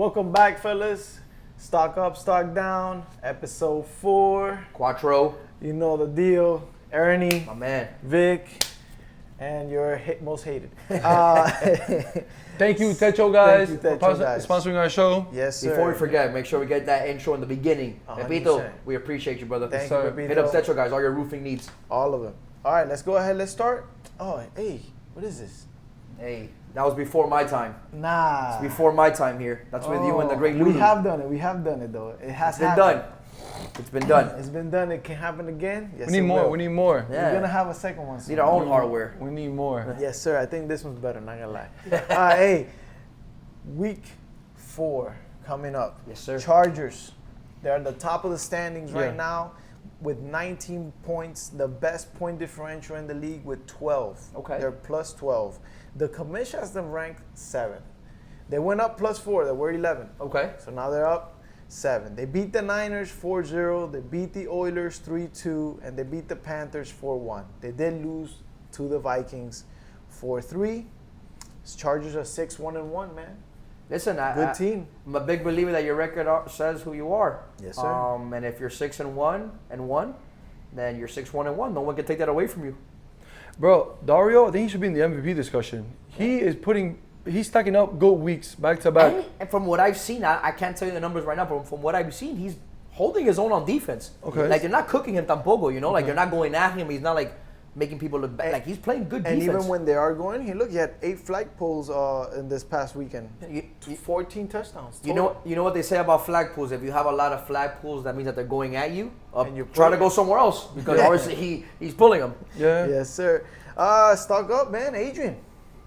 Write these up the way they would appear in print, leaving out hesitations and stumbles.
Welcome back, fellas. Stock up, stock down. Episode 4. Quattro. You know the deal. Ernie, My man. Vic, and your most hated. Thank you, Techo guys, Thank you, Techo for guys. sponsoring our show. Yes, sir. Before we forget, make sure we get that intro in the beginning. 100%. Pepito, we appreciate you, brother. Thank Sir. you, Pepito. Hit up Techo, guys, all your roofing needs. All of them. All right, let's go ahead. Let's start. Oh, hey, what is this? Hey, that was before my time. Nah. It's before my time here. That's with you and the great Lulu. We have done it. We have done it, though. It has It's been happened. done. It's been done. It's been done. It can happen again. Yes, We need it more. will. We need more. Yeah. We're going to have a second one soon. Need our own hardware. We need more. Yes, sir. I think this one's better, not gonna lie. Hey, week 4 coming up. Yes, sir. Chargers. They're at the top of the standings right Yeah. now with 19 points, the best point differential in the league with 12. Okay. They're plus 12. The commission has them ranked 7th. They went up plus 4. They were 11. Okay. So now they're up 7. They beat the Niners 4-0. They beat the Oilers 3-2. And they beat the Panthers 4-1. They did lose to the Vikings 4-3. Chargers are 6-1-1, man. Listen, Good team. I'm a big believer that your record says who you are. Yes, sir. And if you're 6-1, then you're 6-1. No one can take that away from you. Bro, Dario, I think he should be in the MVP discussion. He's stacking up GOAT weeks back to back. And from what I've seen, I can't tell you the numbers right now, but from what I've seen, he's holding his own on defense. Okay. Like, they're not cooking him tampoco, you know? Like, they're not going at him. He's not, like, making people look bad. Like, he's playing good And defense. even when they are going, he had 8 flag poles in this past weekend. 14 touchdowns. You know what they say about flag pools? If you have a lot of flag pools, that means that they're going at you. And you try pull to go somewhere else because Yeah. obviously he's pulling them. Yeah. Yes, sir. Stock up, man. Adrian.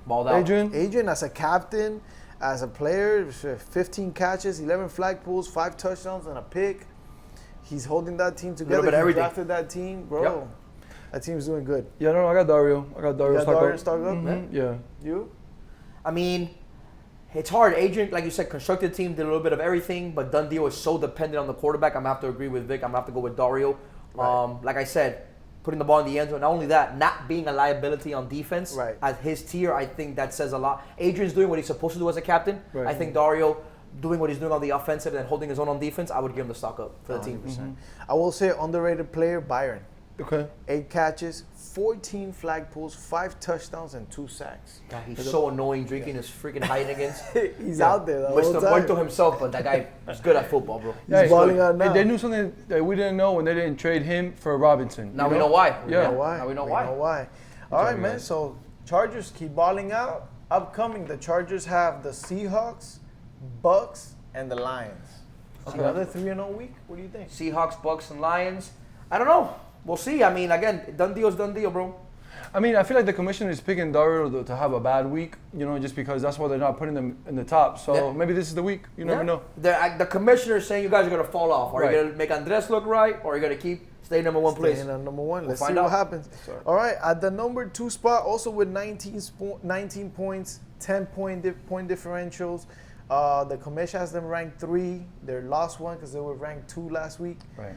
Balled out. Adrian, as a captain, as a player, 15 catches, 11 flag pulls, 5 touchdowns, and a pick. He's holding that team together. bit of He everything. drafted that team, bro. Yep. That team's doing good. Yeah, no, I got Dario. You got Dario stock up? Mhm, Yeah. You? I mean, it's hard. Adrian, like you said, constructed team, did a little bit of everything, but done deal is so dependent on the quarterback. I'm going to have to agree with Vic. I'm going to have to go with Dario. Right. Like I said, putting the ball in the end zone. Not only that, not being a liability on defense. Right. At his tier, I think that says a lot. Adrian's doing what he's supposed to do as a captain. Right. I think Dario doing what he's doing on the offensive and holding his own on defense, I would give him the stock up for the team. 100%. I will say underrated player, Byron. Okay. 8 catches, 14 flag pulls, 5 touchdowns, and 2 sacks. God, he's so annoying drinking his freaking Heineken's. He's out there the whole Mr. time. Muerto himself, but that guy is good at football, bro. He's balling out now. Hey, they knew something that we didn't know when they didn't trade him for Robinson. Now you we know why. Yeah. Now we know why. All right, job, man. guys. So Chargers keep balling out. Upcoming, the Chargers have the Seahawks, Bucks, and the Lions. Okay. Another 3-0 week. What do you think? Seahawks, Bucks, and Lions. I don't know. We'll see. I mean, again, done deal's done deal, bro. I mean, I feel like the commissioner is picking Dario to have a bad week, just because that's why they're not putting them in the top. So Yeah. maybe this is the week. You never know. The commissioner is saying you guys are going to fall off. Are Right. you going to make Andres look right, or are you going to stay number one place? Staying on number 1. Let's see find what out. happens. Sorry. All right, at the number 2 spot, also with 19 points, 10 point differentials. The commission has them ranked 3. They lost 1 because they were ranked 2 last week. Right.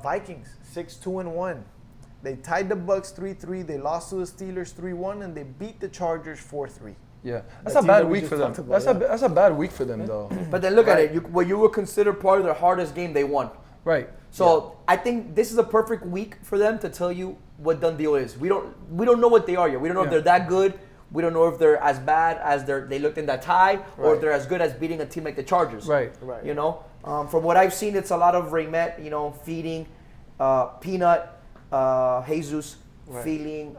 Vikings 6-2-1. They tied the Bucks 3-3. They lost to the Steelers 3-1, and they beat the Chargers 4-3. Yeah. That's The a team bad that we week just for them. talked about, yeah. That's a bad week for them, though. But then look Right. at it. What you would consider probably their hardest game, they won. Right. So I think this is a perfect week for them to tell you what done deal is. We don't know what they are yet. We don't know if Yeah. they're that good. We don't know if they're as bad as they looked in that tie, or Right. if they're as good as beating a team like the Chargers. Right. Right. From what I've seen, it's a lot of Raymet, feeding Peanut, Jesus, Right. feeding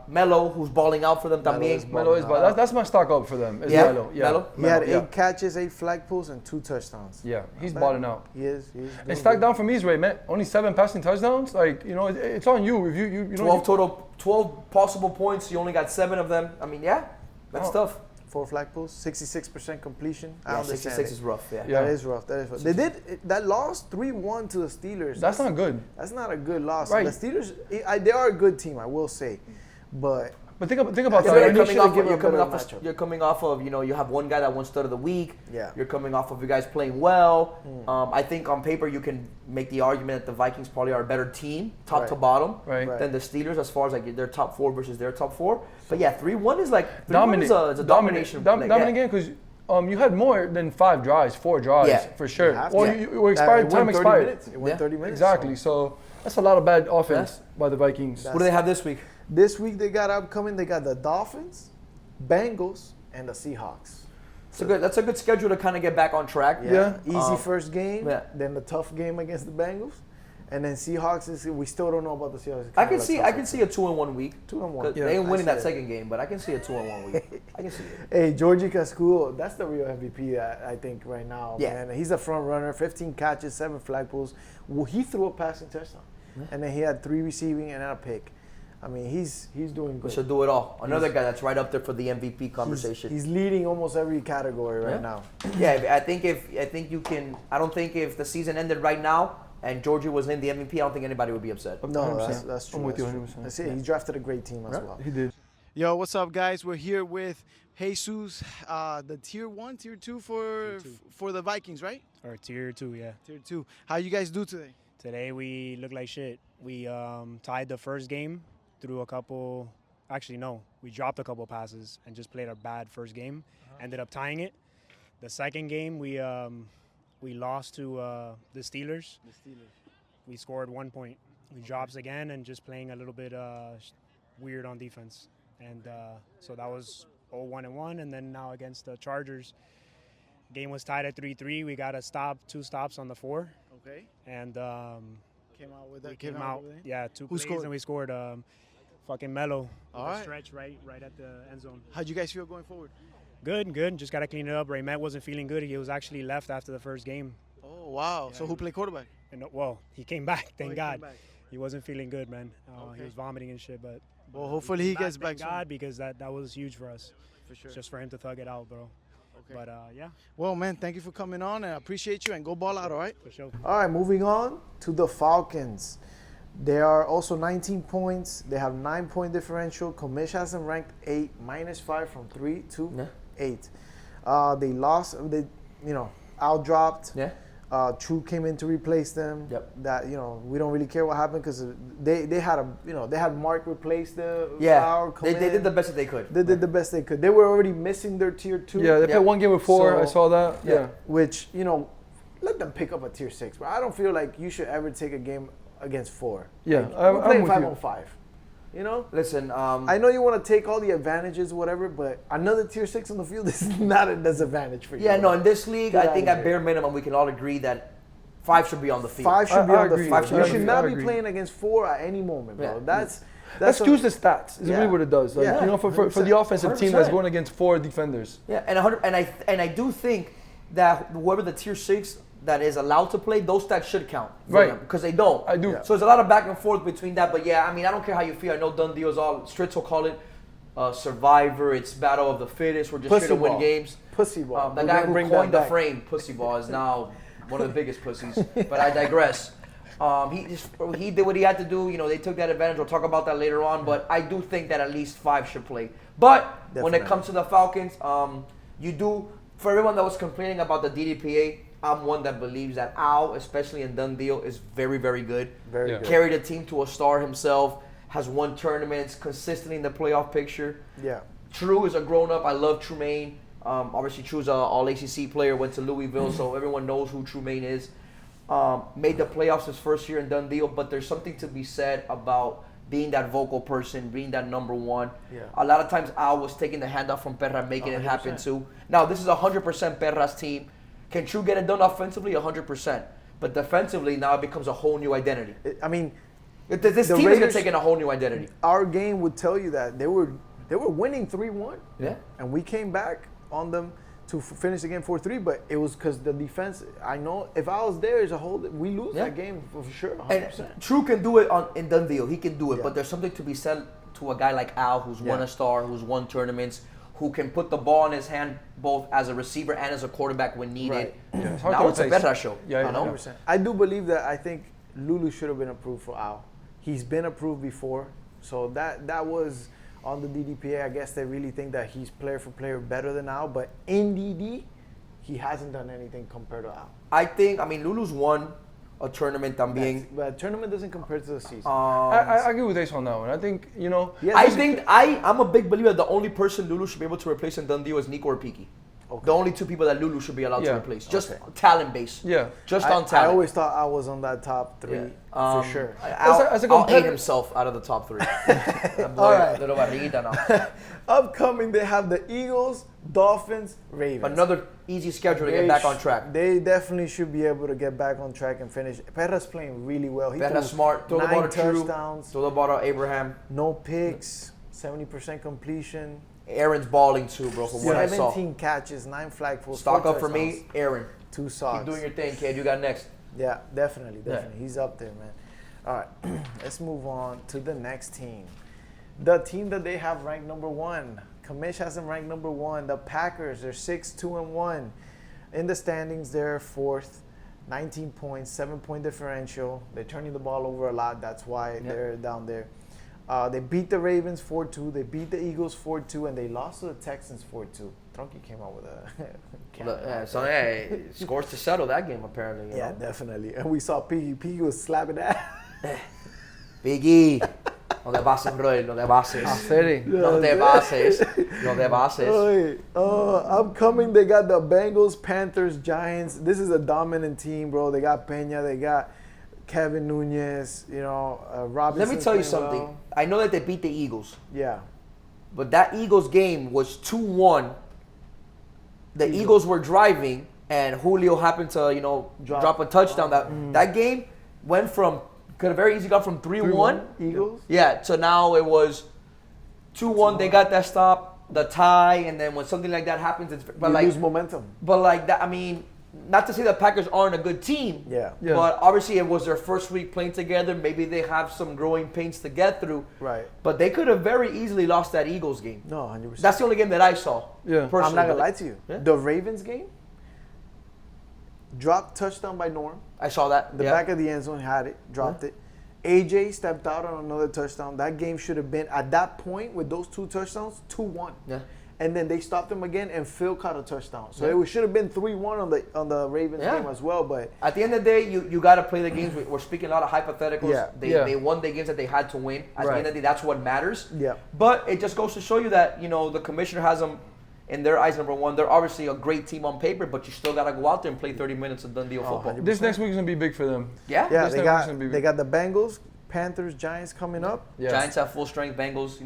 Melo, who's balling out for them Melo también. is Melo is bad. That's my stock up for them. Is Yeah? Melo. Yeah. Melo? He had 8 yeah. catches, 8 flag pulls, and 2 touchdowns. Yeah, he's Not bad. balling out. He is. And stack down for me is Ray, man. Only 7 passing touchdowns. Like, it's on you. If you 12 total, 12 possible points. You only got 7 of them. I mean, yeah, that's Oh. tough. 4 flag pulls, 66% completion. I Yeah, understand 66 it. is rough. Yeah. Yeah. That is rough. They did that loss 3-1 to the Steelers. That's not good. That's not a good loss. Right. The Steelers, they are a good team, I will say, but But think about Yeah, that. but You're you coming should've off. given You're a coming better off. matchup. You're coming off of. You have one guy that won stud of the week. Yeah. You're coming off of you guys playing well. I think on paper you can make the argument that the Vikings probably are a better team, top to Right. bottom, Right. Right. than the Steelers as far as like their top 4 versus their top 4. But yeah, 3-1 is like 3-1 Dominant. is a domination. Dominant like, game because you had more than 5 drives, 4 drives Yeah. for sure. You have Or to. you expired, It time went 30 expired. minutes. It went Yeah. 30 minutes. Exactly. So that's a lot of bad offense by the Vikings. What do they have this week? This week they got upcoming. They got the Dolphins, Bengals, and the Seahawks. That's a good schedule to kind of get back on track. Yeah. Easy first game. yeah. Then the tough game against the Bengals, and then Seahawks is. We still don't know about the Seahawks. It's I kinda can like see tough. I can see a 2-1 week. 2-1. 'Cause Yeah, they ain't I winning see that that. second game, but I can see a 2-1 week. I can see it. Hey, Georgie Cascudo, that's the real MVP, I think, right now. Yeah. Man. He's a front runner, 15 catches, 7 flag pulls. Well, he threw a passing touchdown. And then he had 3 receiving and a pick. I mean, he's doing We good. should do it all. Another guy that's right up there for the MVP conversation. He's leading almost every category right now. Yeah, I think you can. I don't think if the season ended right now and Georgia was named the MVP, I don't think anybody would be upset. No, 100%. that's true. I'm with that's you true. 100%. That's it. He drafted a great team as well. He did. Yo, what's up, guys? We're here with Jesus, the tier 1, tier 2 for the Vikings, right? Or tier 2, yeah. Tier 2. How you guys do today? Today we look like shit. We tied the first game through a couple. Actually, no. We dropped a couple passes and just played a bad first game. Ended up tying it. The second game we lost to the Steelers. We scored 1 point. We dropped again and just playing a little bit weird on defense. And so that was 0-1-1. And then now against the Chargers, game was tied at 3-3. We got a stop, 2 stops on the 4. Okay. And Came out with that. we came out, yeah, 2 plays scored? and we scored fucking Mello. All with a right. stretch right at the end zone. How'd you guys feel going forward? Good. Just got to clean it up. Raymond wasn't feeling good. He was actually left after the first game. Oh, wow. So who played quarterback? And well, he came back. Thank he God. came back. He wasn't feeling good, man. Okay. He was vomiting and shit. But Well, hopefully he gets back Thank soon. God, because that was huge for us. For sure. Just for him to thug it out, bro. Okay. But yeah, Well, man, thank you for coming on, and I appreciate you, and go ball out, all right? for sure. All right, moving on to the Falcons. They are also 19 points. They have 9-point differential. Commish has them ranked 8, -5 from 3 to Yeah. 8. They lost. Al dropped. Yeah. True came in to replace them. Yep. That we don't really care what happened because they had they had Mark replace the Yeah. Al come They did in. the best that they could. They did the best they could. They were already missing their tier 2. Yeah, they played one game with 4. I So- saw that. Yeah. Which, let them pick up a tier 6. But I don't feel like you should ever take a game against 4. Yeah, Like, I'm we're playing with 5 you. on 5. Listen, I know you want to take all the advantages, whatever, but another tier 6 on the field is not a disadvantage for you. yeah, no, in this league, Get I out think of at here. bare minimum we can all agree that 5 should be on the field. 5 should be I on the agree. field. Five should You be on should the not field. I be agree. playing against 4 at any moment, bro. Yeah. That's Let's use the stats. Is Yeah. really what it does. Like, Yeah. for 100%. the offensive team that's 100%. going against 4 defenders. Yeah, and I do think that whoever the tier 6 that is allowed to play, those stats should count. Right. Because they don't. I do. Yeah. So there's a lot of back and forth between that. But yeah, I mean, I don't care how you feel. I know done deals. All Stritz will call it survivor. It's battle of the fittest. We're just Pussy here to win ball. games. pussy ball. The We're guy gonna who bring coined that the back. frame, pussy ball, is now one of the biggest pussies. But I digress. He did what he had to do. They took that advantage. We'll talk about that later on. But I do think that at least 5 should play. But when it Definitely. comes to the Falcons, you do. For everyone that was complaining about the DDPA, I'm one that believes that Al, especially in done deal, is very, very good. Very Yeah. good. Carried a team to a star himself. Has won tournaments consistently in the playoff picture. Yeah. True is a grown-up. I love Trumaine. Obviously, True's an all-ACC player. Went to Louisville, so everyone knows who Trumaine is. Made the playoffs his first year in done deal, but there's something to be said about being that vocal person, being that number one. Yeah. A lot of times Al was taking the handoff from Perra, making it happen 100%. too. Now, this is 100% Perra's team. Can True get it done offensively? 100%. But defensively, now it becomes a whole new identity. I mean, This The team is Raiders- taking a whole new identity. our game would tell you that they were winning 3-1. Yeah. And we came back on them to finish the game 4-3, but it was because the defense. I know if I was there as a whole, we lose Yeah. that game for sure. 100%. And True can do it in done deal. He can do it, Yeah. but there's something to be said to a guy like Al, who's won Yeah. a star, who's won tournaments, who can put the ball in his hand both as a receiver and as a quarterback when needed. Right. Yeah, it's hard Now to it's a replace. better show. Yeah, you know? 100%. I do believe that. I think Lulu should have been approved for Al. He's been approved before, so that was on the DDPA. I guess they really think that he's player for player better than Al, but in DD, he hasn't done anything compared to Al. I mean, Lulu's won a tournament también. But tournament doesn't compare to the season. I agree with Ace on that one. I think, Yeah, I this- think I'm a big believer that the only person Lulu should be able to replace in done deal is Nico or Piki. Okay. The only two people that Lulu should be allowed to Yeah. replace. Just Okay. talent base. Yeah. Just I on talent. I always thought I was on that top 3 for sure. As a I'll hate competitor- himself out of the top 3. That boy, All right. little barriguita now. Upcoming, they have the Eagles, Dolphins, Ravens. Another easy schedule to get back on track. They definitely should be able to get back on track and finish. Perra's playing really well. He Better threw smart. Throw the ball 9 to True. touchdowns, Throw the ball to Abraham. no picks, 70% completion, Aaron's balling too, bro, from what I saw. 17 catches, 9 flag pulls. Stock 4 up for me, touchdowns, Aaron. 2 socks. Keep doing your thing, kid. You got next. Yeah, definitely. He's up there, man. All right, let's move on to the next team. The team that they have ranked number 1. Kamish has them ranked number 1. The Packers, they're 6-2-1. In the standings, they're 4th. 19 points, 7-point differential. They're turning the ball over a lot. That's why they're down there. They beat the Ravens 4-2. They beat the Eagles 4-2, and they lost to the Texans 4-2. Trunky came out with a So, hey, scores to settle that game, apparently. You yeah, know? definitely. And we saw Piggy. Piggy was slapping that. Biggie. No te pases, bro. No te pases. Serie. No te pases. No te pases. Oy, upcoming, they got the Bengals, Panthers, Giants. This is a dominant team, bro. They got Peña, they got Kevin Nunez, Robinson. Let me tell you playing something. well. I know that they beat the Eagles, Yeah. but that Eagles game was 2-1. The Eagles were driving, and Julio happened to, drop a touchdown. That game went from could have very easily gone from 3-1. Eagles? Yeah, so now it was 2-1. They got that stop, the tie, and then when something like that happens, it's You lose momentum. But like that, I mean, not to say the Packers aren't a good team. Yeah. Yeah. But obviously it was their first week playing together. Maybe they have some growing pains to get through. Right. But they could have very easily lost that Eagles game. No, 100%. That's the only game that I saw. Yeah. Personally. I'm not going to lie to you. Yeah. The Ravens game, dropped touchdown by Norm. I saw that. The yeah. back of the end zone had it, dropped it. AJ stepped out on another touchdown. That game should have been, at that point, with those 2 touchdowns, 2-1. Yeah. And then they stopped him again, and Phil caught a touchdown. So Yeah. it should have been 3-1 on the Ravens Yeah. game as well. But At the end of the day, you got to play the games. We're speaking a lot of hypotheticals. Yeah. They won the games that they had to win. At the Right. end of the day, that's what matters. Yeah. But it just goes to show you that, the commissioner has them in their eyes number 1. They're obviously a great team on paper, but you still got to go out there and play 30 minutes of done deal football. 100%. This next week is gonna be big for them. Yeah? yeah, This they next week's gonna be got the Bengals, Panthers, Giants coming up. Yeah. Giants have full strength. Bengals,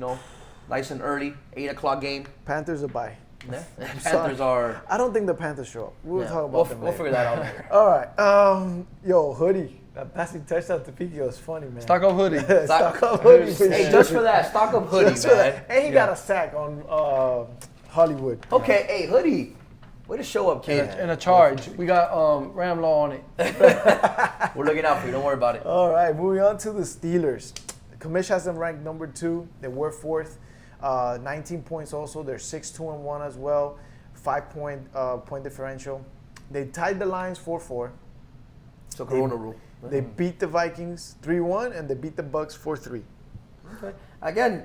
nice and early, 8 o'clock game. Panthers are bye. Yeah. Sorry. Panthers are. I don't think the Panthers show up. We'll Yeah. talk about them We'll later. figure that out later. All right. Yo, Hoodie. That passing touchdown to Pico is funny, man. Stock up hoodie. Stock up Hoodie. for Hey, sure. just for that, stock up hoodie, Just for man. that. And he got a sack on Hollywood. Okay, hey, hoodie. Way to show up, kid. And a charge. We got Ram Law on it. We're looking out for you. Don't worry about it. All right, moving on to the Steelers. Commish has them ranked number 2. They were 4th. 19 points also. They're 6-2-1 as well. 5-point differential. They tied the Lions 4-4. So Corona rule. They beat the Vikings 3-1, and they beat the Bucks 4-3. Okay. Again,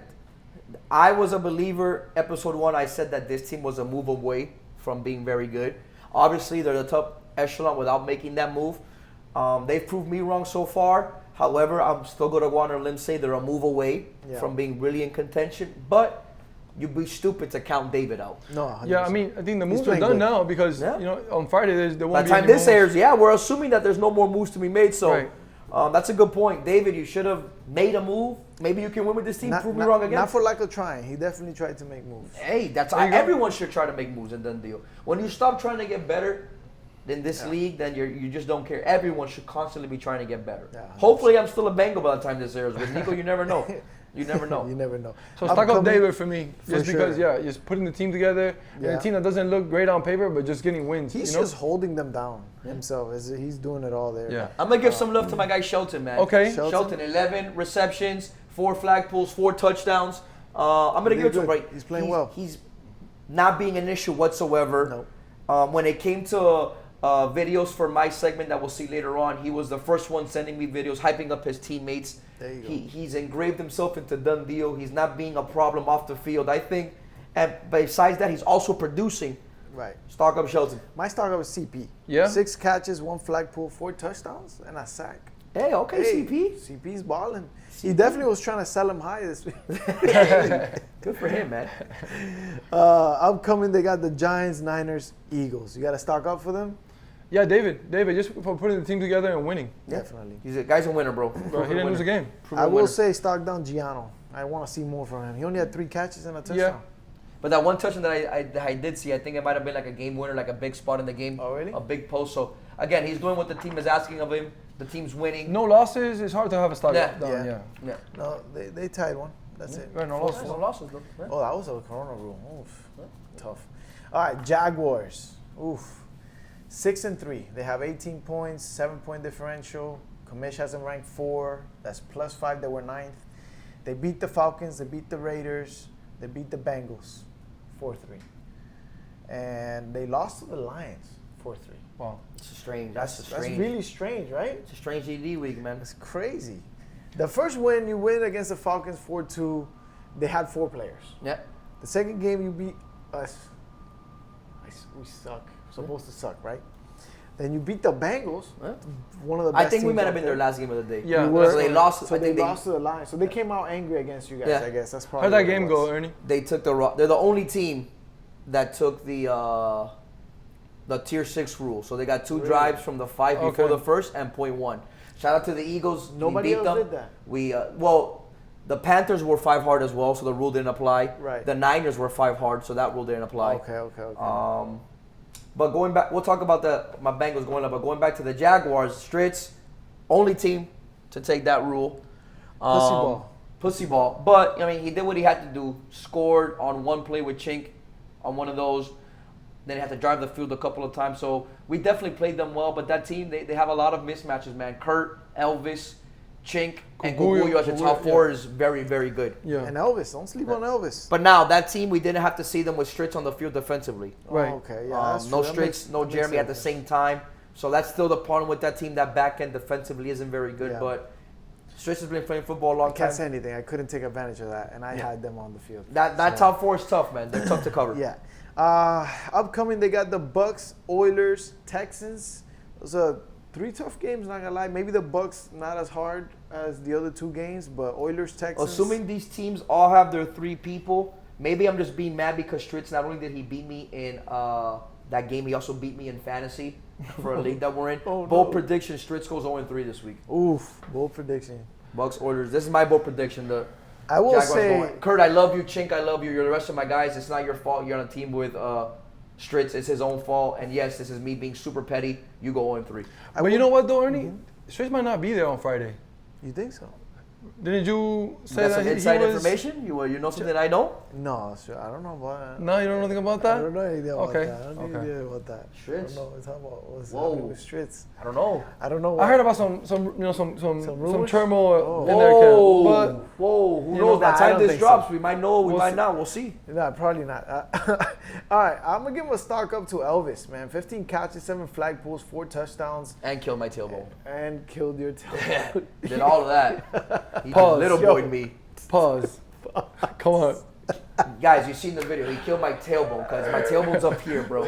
I was a believer. Episode 1, I said that this team was a move away from being very good. Obviously, they're the top echelon without making that move. They've proved me wrong so far. However, I'm still going to go on a limb and say they're a move away from being really in contention. But you'd be stupid to count David out. No, 100%. Yeah, I mean, I think the moves are playing done good. now because Yeah. on Friday there By won't the be time any this moves. airs, we're assuming that there's no more moves to be made. So Right. that's a good point. David, you should have made a move. Maybe you can win with this team. Prove me wrong again. Not for lack of trying. He definitely tried to make moves. Hey, that's There you go. everyone should try to make moves and done deal. When you stop trying to get better in this league, then you just don't care. Everyone should constantly be trying to get better. Yeah, 100%. Hopefully, I'm still a Bengal by the time this airs. With Nico, you never know. You never know. You never know. So stock up Upcoming- David for me, just For because sure. just putting the team together, Yeah. and a team that doesn't look great on paper, but just getting wins. He's you know? just holding them down himself. He's doing it all there. Yeah. I'm gonna give some love to my guy Shelton, man. Okay. Shelton, 11 receptions, 4 flag pulls, 4 touchdowns. I'm gonna He give it did to him. good. Right. He's playing well. He's not being an issue whatsoever. Nope. When it came to videos for my segment that we'll see later on, he was the first one sending me videos, hyping up his teammates. There you go. He's engraved himself into done deal. He's not being a problem off the field. I think, and besides that, he's also producing. Right. Stock up Shelton. My stock up is CP. Yeah? 6 catches, 1 flag pull, 4 touchdowns, and a sack. Hey, okay, CP. CP's balling. He definitely was trying to sell him high this week. Good for him, man. Upcoming, they got the Giants, Niners, Eagles. You got to stock up for them? Yeah, David, just for putting the team together and winning. Definitely. He's a guy's a winner, bro. Bro, he didn't lose a game. I will say stock down Giano. I want to see more from him. He only had 3 catches and a touchdown. Yeah. But that one touchdown that I did see, I think it might have been like a game winner, like a big spot in the game. Oh, really? A big post. So, again, he's doing what the team is asking of him. The team's winning. No losses. It's hard to have a stock Yeah. down. Yeah. Yeah. No, they tied one. That's it. Right, no losses. No losses, though. Yeah. Oh, that was a Corona rule. Oof. Tough. All right, Jaguars. Oof. 6-3. They have 18 points, 7-point differential. Commish has them ranked 4. That's +5. They were 9th. They beat the Falcons. They beat the Raiders. They beat the Bengals 4-3. And they lost to the Lions 4-3. Wow. It's strange. That's really strange, right? It's a strange ED week, man. It's crazy. The first win, you win against the Falcons 4-2. They had 4 players. Yeah. The second game, you beat us. We suck. Supposed to suck, right? Then you beat the Bengals. Huh? One of the best I think we teams might out have been there. their last game of the day. Yeah. You were, So they lost. So I they think lost to the Lions. So they came out angry against you guys, Yeah. I guess. That's probably How'd that what it game was. go, Ernie? They took they're the only team that took the tier 6 rule. So they got 2 Really? drives from the 5 before Okay. the first and .1. Shout out to the Eagles. Nobody we beat else them. did that. We the Panthers were 5 hard as well, so the rule didn't apply. Right. The Niners were 5 hard, so that rule didn't apply. Okay. But going back, we'll talk about my Bengals going up. But going back to the Jaguars, Stritz, only team to take that rule. Pussy ball. But, I mean, he did what he had to do. Scored on one play with Chink on one of those. Then he had to drive the field a couple of times. So we definitely played them well. But that team, they have a lot of mismatches, man. Kurt, Elvis, Chink, and Guguyo as your top 4 is very, very good. Yeah. And Elvis. Don't sleep on Elvis. But now, that team, we didn't have to see them with Stritz on the field defensively. Right. Okay, yeah. That's No true. That Stritz, no that Jeremy at the sense. same time. So that's still the problem with that team. That back end defensively isn't very good. Yeah. But Stritz has been playing football a long I can't time. say anything. I couldn't take advantage of that, and I had them on the field. That top 4 is tough, man. They're tough to cover. Yeah. Upcoming, they got the Bucks, Oilers, Texans. Those are 3 tough games, not gonna lie. Maybe the Bucks not as hard as the other 2 games, but Oilers, Texans. Assuming these teams all have their 3 people, maybe I'm just being mad because Stritz, not only did he beat me in that game, he also beat me in fantasy for a league that we're in. Oh, Bold no. prediction, Stritz goes 0-3 this week. Oof, bold prediction. Bucks, Oilers. This is my bold prediction. The I will Jaguars say, going. Kurt, I love you. Chink, I love you. You're the rest of my guys. It's not your fault. You're on a team with Stritz. It's his own fault. And yes, this is me being super petty. You go 0-3. But you know what, though, Ernie? Stritz might not be there on Friday. you think so? Didn't you say That's that some he inside was? information? You know something I know? No, sure. I don't know about that. No, you don't know anything about I that? don't know anything about Okay, that. I don't know okay. anything about that. I Stritz? don't know what's about. What's Whoa. happening with Stritz? I don't know. I don't know. I heard about some rumors? turmoil Oh. in their camp. But Whoa, who You knows? know, By the I time don't this think so. drops, we might know, we We'll might see. not. We'll see. No, probably not. All right, I'm gonna give him a stock up to Elvis, man. 15 catches, 7 flag pulls, 4 touchdowns, And kill my tailbone. and killed your tail. Did all of that. He Pause. just little Yo. boyed me. pause. Come on. Guys, you seen the video. He killed my tailbone because my tailbone's up here, bro.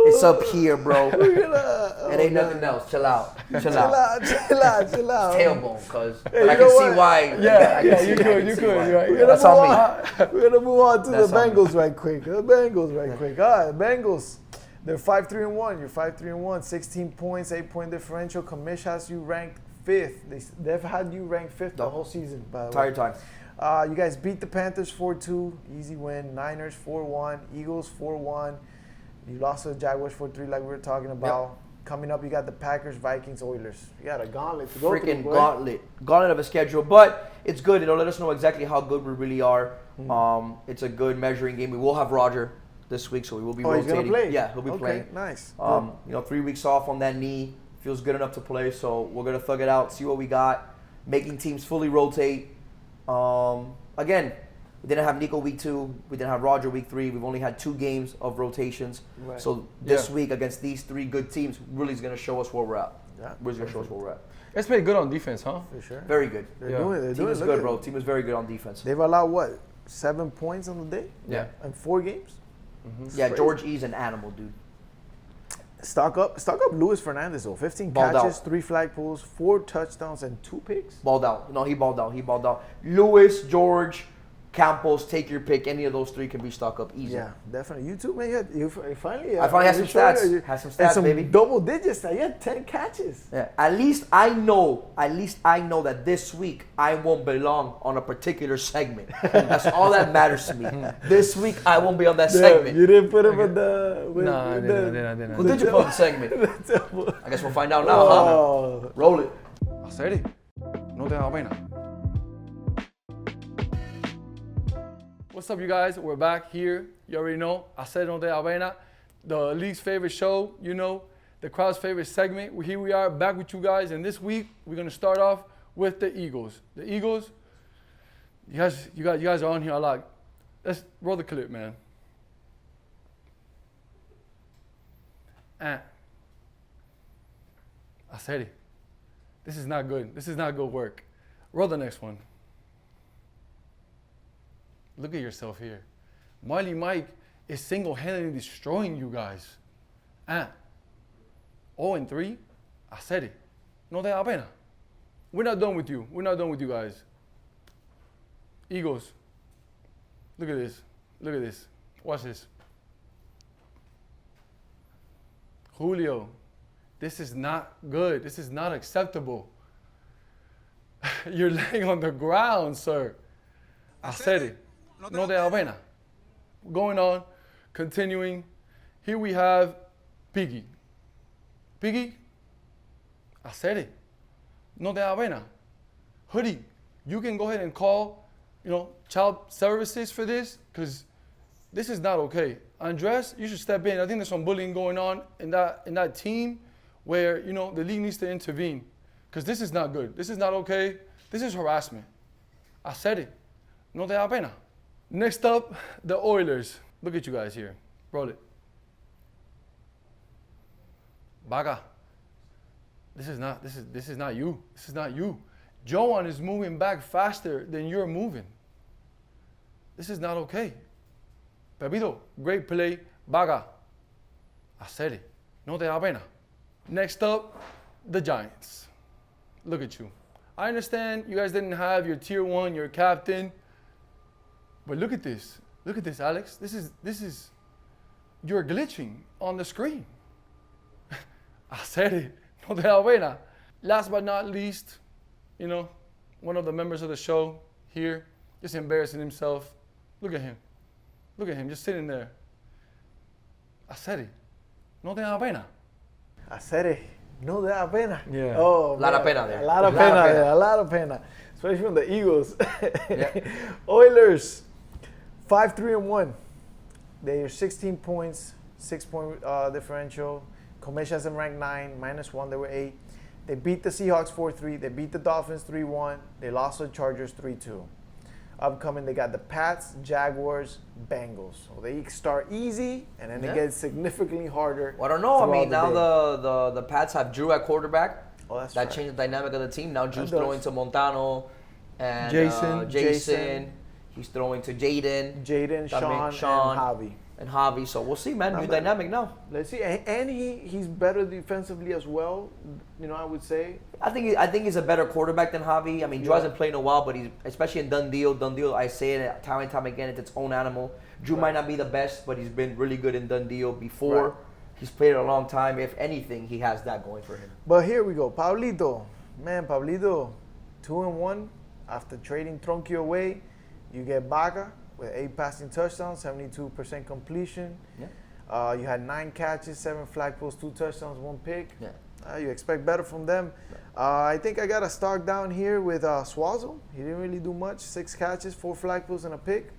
It's up here, bro. It ain't nothing else. Chill out. Chill out. Chill out. Tailbone, cuz. But Hey, I you can know see what? why. Yeah, I can see- you I can could. see You're why. right. That's on me. We're gonna move on to That's the on me. Bengals right quick. The Bengals right quick. All right, Bengals. They're 5-3-1. You're 5-3-1. 16 points, 8-point differential. Commish has you ranked 5th. They've had you ranked 5th the whole season, by the way. Entire time. You guys beat the Panthers 4-2, easy win. Niners 4-1, Eagles 4-1. You lost to the Jaguars 4-3, like we were talking about. Coming up, you got the Packers, Vikings, Oilers. You got a gauntlet to go through, Freaking boy. gauntlet of a schedule. But it's good. It'll let us know exactly how good we really are. It's a good measuring game. We will have Roger this week, so we will be Oh, he's rotating. gonna play. Yeah, he'll be Okay, playing. nice. 3 weeks off on that knee. Feels good enough to play, so we're gonna thug it out, see what we got. Making teams fully rotate. Again, we didn't have Nico week 2. We didn't have Roger week 3. We've only had 2 games of rotations. Right. So this Yeah. week against these 3 good teams really is gonna show us where we're at. Yeah, Really gonna show us where we're at. It's played good on defense, huh? for sure. Very good. They're Yeah. doing it. They're Team doing is it. good, Look bro. at- Team is very good on defense. They've allowed, what, 7 points on the day? Yeah. And 4 games? Yeah, Crazy. George E's an animal, dude. Stock up Luis Fernandez, though. 15 Balled catches, out. 3 flag pulls, 4 touchdowns, and 2 picks. Balled out. No, he balled out. He balled out. Lewis, George, Campos, take your pick. Any of those three can be stock up easy. Yeah, definitely. You too, man. You finally. I finally had some stats. You, Had some and stats, some baby. double digits. You had 10 catches. Yeah. At least I know that this week I won't belong on a particular segment. That's all that matters to me. This week I won't be on that segment. You didn't put him with the. No, I didn't. Who did you put on the segment? I guess we'll find out now, huh? Oh. Roll it. Hacer it. No te da pena. What's up, you guys? We're back here. You already know. Hacer no te da pena. The league's favorite show, you know, the crowd's favorite segment. Here we are back with you guys, and this week we're gonna start off with the Eagles. The Eagles, you guys are on here a lot. Let's roll the clip, man. I said it. This is not good. This is not good work. Roll the next one. Look at yourself here. Marley Mike is single-handedly destroying you guys. 0-3. I said it. No te da pena. We're not done with you. We're not done with you guys. Eagles. Look at this. Look at this. Watch this. Julio. This is not good. This is not acceptable. You're laying on the ground, sir. I said it. No te da pena. Going on, continuing. Here we have Piggy. Piggy, I said it. No te da pena. Hoodie, you can go ahead and call, child services for this, because this is not okay. Andres, you should step in. I think there's some bullying going on in that team where, the league needs to intervene, because this is not good. This is not okay. This is harassment. I said it. No te da pena. Next up, the Oilers. Look at you guys here. Roll it. Baga. This is not you. This is not you. Joan is moving back faster than you're moving. This is not okay. Pepito, great play. Baga. I said it. No te da pena. Next up, the Giants. Look at you. I understand you guys didn't have your tier 1, your captain. But look at this. Look at this, Alex. This is you're glitching on the screen. I said it. No te da pena. Last but not least, one of the members of the show here, just embarrassing himself. Look at him. Look at him, just sitting there. I said it. No te da pena. I said it. No te da pena. Yeah. Oh, A lot of pena there. A lot of pena there. A lot of pena. Especially from the Eagles. Yeah. Oilers, 5-3-1. They're 16 points, 6-point differential. Commish has them ranked 9, -1. They were 8. They beat the Seahawks 4-3. They beat the Dolphins 3-1. They lost to the Chargers 3-2. Upcoming, they got the Pats, Jaguars, Bengals. So they start easy, and then it gets significantly harder. Well, I don't know. I mean, now the the Pats have Drew at quarterback. Oh, that's that right. changed the dynamic of the team. Now Drew's That does. throwing to Montano and Jason. Jason. He's throwing to Jaden. Jaden, Sean, Sean. and Javi. And Javi. So we'll see, man. New Not bad. dynamic now. Let's see, and he's better defensively as well. I would say. I think he's a better quarterback than Javi. I mean, Drew hasn't played in a while, but he's especially in done deal. Done deal. I say it time and time again. It's its own animal. Drew might not be the best, but he's been really good in done deal before. Right. He's played a long time. If anything, he has that going for him. But here we go, Pablito. Man, Pablito, 2-1 after trading Tronquio away. You get Baca with 8 passing touchdowns, 72% completion. Yeah. You had 9 catches, 7 flag pulls, 2 touchdowns, 1 pick. Yeah. You expect better from them. I think I got a stock down here with Swazzle. He didn't really do much. 6 catches, 4 flag pulls, and a pick.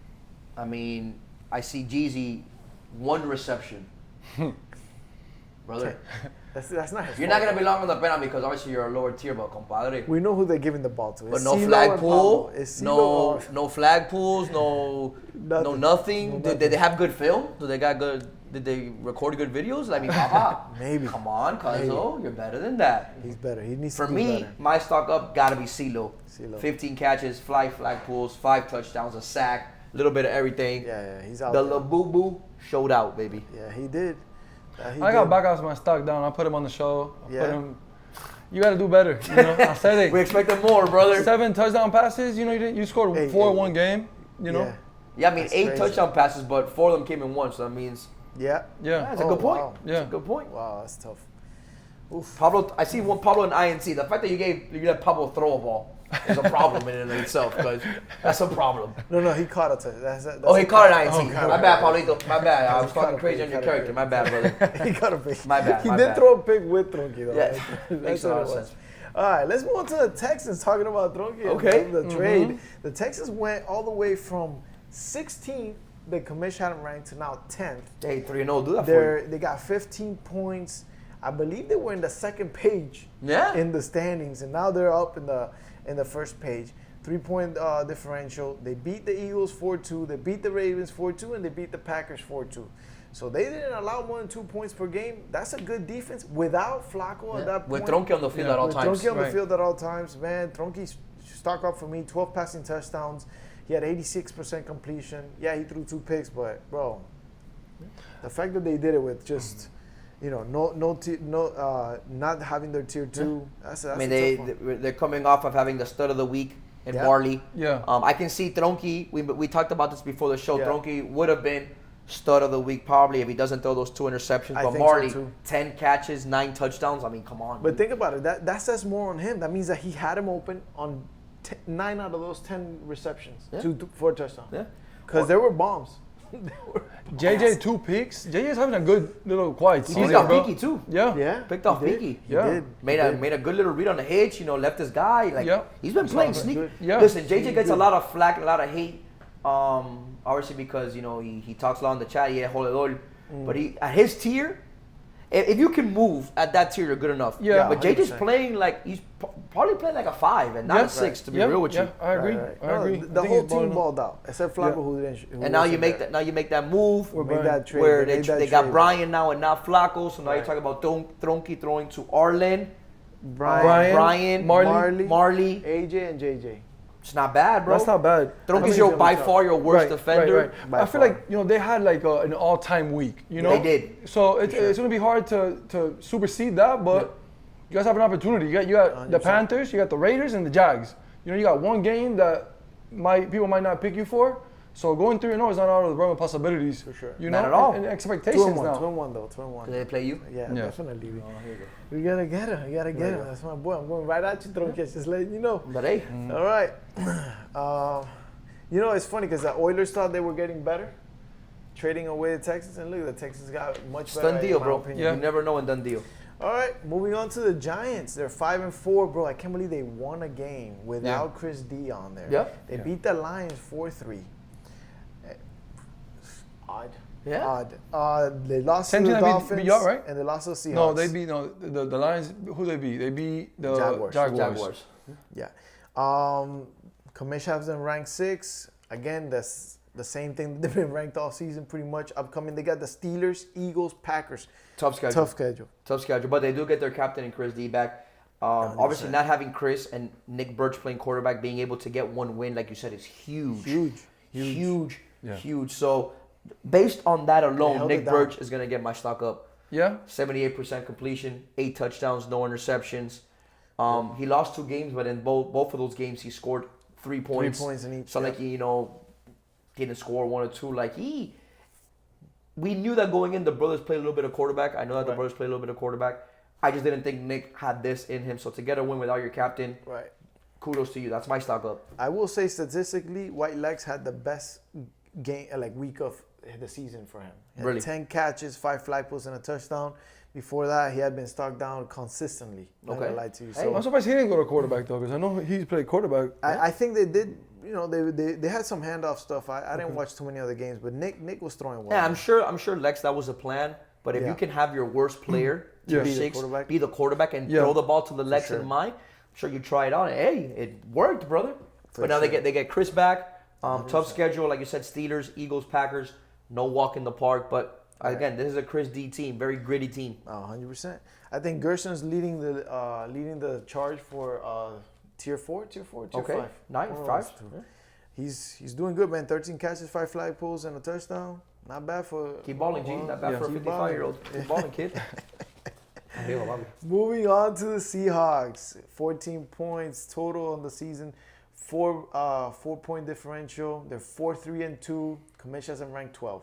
I mean, I see Jeezy 1 reception. Brother, That's not his you're fault. not going to belong on the pena because obviously you're a lower tier, but compadre. We know who they're giving the ball to. But It's no CeeLo flag and pull, Pablo. It's CeeLo no flag pulls, no nothing. Did they have good film? Did they record good videos? I mean, haha. Maybe. Come on, Cuzzo, you're better than that. He's better. He needs For to do me, better. my stock up gotta be CeeLo. CeeLo. 15 catches, flag pulls, 5 touchdowns, a sack, a little bit of everything. Yeah, he's out The there. La Boo Boo showed out, baby. Yeah, he did. He I got did. Backus my stock down. I put him on the show. I Yeah. put him. You got to do better. You know, I said it. We expected more, brother. 7 touchdown passes. You know, you scored Hey, 4 in hey. one game. You know. Yeah. Yeah, I mean, That's 8 crazy. touchdown passes, but 4 of them came in one, so that means Yeah. Yeah. that's a Oh, good point. wow. Yeah. That's a good point. Wow, that's tough. Oof. Pablo, I see one Pablo and INC. The fact that you let Pablo throw a ball is a problem in and of itself, because that's a problem. No, he caught it. That's Oh, he caught an INC. Oh, My bad, Pablito. My bad. I was He caught talking a crazy pick, on your he caught a character. pick. My bad, brother. He got a pick. My bad, He my did bad. throw a pick with Tronky, though. Yeah, That's makes a what lot it of was. sense. All right, let's move on to the Texans. Talking about Tronky. Okay. The trade. The Texans went all the way from 16th, the commission had them ranked, to now 10th. Hey, 3-0, do that for you. They got 15 points. I believe they were in the second page Yeah. in the standings, and now they're up in the first page. 3-point differential. They beat the Eagles 4-2. They beat the Ravens 4-2, and they beat the Packers 4-2. So they didn't allow more than 2 points per game. That's a good defense without Flacco at that point. With Tronque on the field Yeah. at all With times. Tronky on the Right. field at all times, man. Tronky stuck up for me. 12 passing touchdowns. He had 86% completion. Yeah, he threw 2 picks, but bro, the fact that they did it with just, not having their tier 2. That's I mean, a tough one. they're coming off of having the stud of the week in Yeah. Barley. Yeah. I can see Tronky. We talked about this before the show. Yeah. Tronky would have been stud of the week probably if he doesn't throw those 2 interceptions. I But think so, Marley, too. 10 catches, 9 touchdowns. I mean, come on. But think about it. That says more on him. That means that he had him open on 9 out of those 10 receptions Yeah. for a touchdown. Yeah. Because there were bombs. JJ 2 picks. JJ's having a good little quiet He season, picked off bro. Pinky too. Yeah. Yeah. Picked off he did. Pinky. He Yeah. did. Made a good little read on the hitch. Left his guy. Like Yeah. he's been playing He's sneaky. good. Yeah. Listen, JJ He's gets a good. lot of flack, a lot of hate. Obviously because he talks a lot in the chat. Yeah, joledor. But he at his tier, if you can move at that tier, you're good enough. Yeah. But JJ's 100%. playing like he's probably playing like a 5 and not Yeah. a 6. To be Yeah. real with Yeah, you. I agree. Right. I No, agree. The I think whole he's balling team out. balled out, except Flacco, Yeah. who didn't. Who And now you wasn't make there. that. Now you make that move. We're Made Brian. that trade. Where made that they got trade. Brian now and not Flacco. So now you're Right. talking about Tronky throwing to Arlen, Brian, Marley. AJ, and JJ. It's not bad, bro. That's not bad. Tronky's I mean, by it's far your worst Right, defender. right, right. By I feel far. like they had like an all-time week. They did. So it's gonna be hard to supersede that, but you guys have an opportunity. You got the 100%. Panthers, you got the Raiders, and the Jags. You got one game that people might not pick you for. So going 3-0 is not out of the realm of possibilities. For sure. You Not know, at all. And 2-1, expectations now. 2-1 though, 2-1. Did they play you? Yeah, Yeah. definitely. Oh, here you We gotta get him. We gotta get him. That's my boy. I'm going right at you, Tronquez. Just letting you know. go. But hey, All right. It's funny because the Oilers thought they were getting better, trading away the Texans, and look, the Texans got much it's better. done deal, in my bro. opinion. Yeah. You never know in done deal. All right, moving on to the Giants. They're 5-4, bro. I can't believe they won a game without Chris D on there. Yeah. They beat the Lions 4-3. Odd. Yeah. Odd. They lost Same to the team that beat Dolphins, y'all, right? and they lost to the Seahawks. No, they beat the Lions. Who they beat? They beat the Jaguars. Jaguars. Yeah. Kamish has them ranked 6. Again, that's the same thing. They've been ranked all season pretty much. Upcoming, they got the Steelers, Eagles, Packers. Tough schedule. Tough schedule. Tough schedule. But they do get their captain and Chris D back. Obviously, not having Chris and Nick Birch playing quarterback, being able to get one win, like you said, is huge. Huge. Yeah. Huge. So, based on that alone, held Nick it down. Birch is going to get my stock up. Yeah. 78% completion, 8 touchdowns, no interceptions. He lost 2 games, but in both of those games, he scored 3 points. 3 points in each. So, yeah. like, he, didn't score 1 or 2. Like, we knew that going in, the brothers played a little bit of quarterback. I know that the Right. brothers played a little bit of quarterback. I just didn't think Nick had this in him. So, to get a win without your captain, Right. kudos to you. That's my stock up. I will say statistically, White Legs had the best game, week of the season for him. He had Really? 10 catches, 5 fly pulls, and a touchdown. Before that, he had been stocked down consistently. Not Okay. gonna lie to you. Hey, So I'm surprised he didn't go to quarterback though, because I know he's played quarterback. I think they did. They had some handoff stuff. I didn't watch too many other games, but Nick was throwing well. Yeah, I'm sure Lex, that was a plan. But if Yeah. you can have your worst player, Yeah. tier Be the 6, quarterback. be the quarterback and Yeah. throw the ball to the Lex sure. and mine, I'm sure you try it out. And, hey, it worked, brother. For But now sure. they get Chris back. Tough schedule, like you said, Steelers, Eagles, Packers. No walk in the park. But again, this is a Chris D team, very gritty team. 100%. I think Gerson's leading the charge for tier 4, tier Okay. 5. 9, One of 5. those two. He's doing good, man. 13 catches, 5 flag pulls, and a touchdown. Not bad for. Keep balling, G. Not bad Yeah. for a Keep 55-year-old. Keep balling, kid. Moving on to the Seahawks, 14 points total on the season, 4-point differential. They're 4-3-2. Commish has them ranked 12.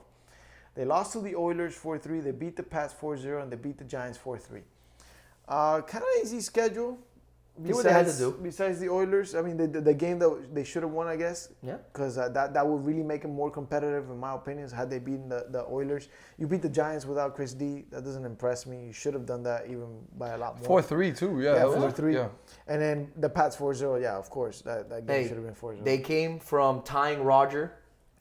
They lost to the Oilers 4-3. They beat the Pats 4-0, and they beat the Giants 4-3. Kind of easy schedule. Did what they had to do. Besides the Oilers, I mean, the game that they should have won, I guess. Yeah. Because that would really make them more competitive, in my opinion, had they beaten the Oilers. You beat the Giants without Chris D. That doesn't impress me. You should have done that even by a lot more. 4-3 too. Yeah, Yeah, that was 4-3. Yeah. And then the Pats 4-0. Yeah, of course. That game Hey, should have been 4-0. they came from tying Roger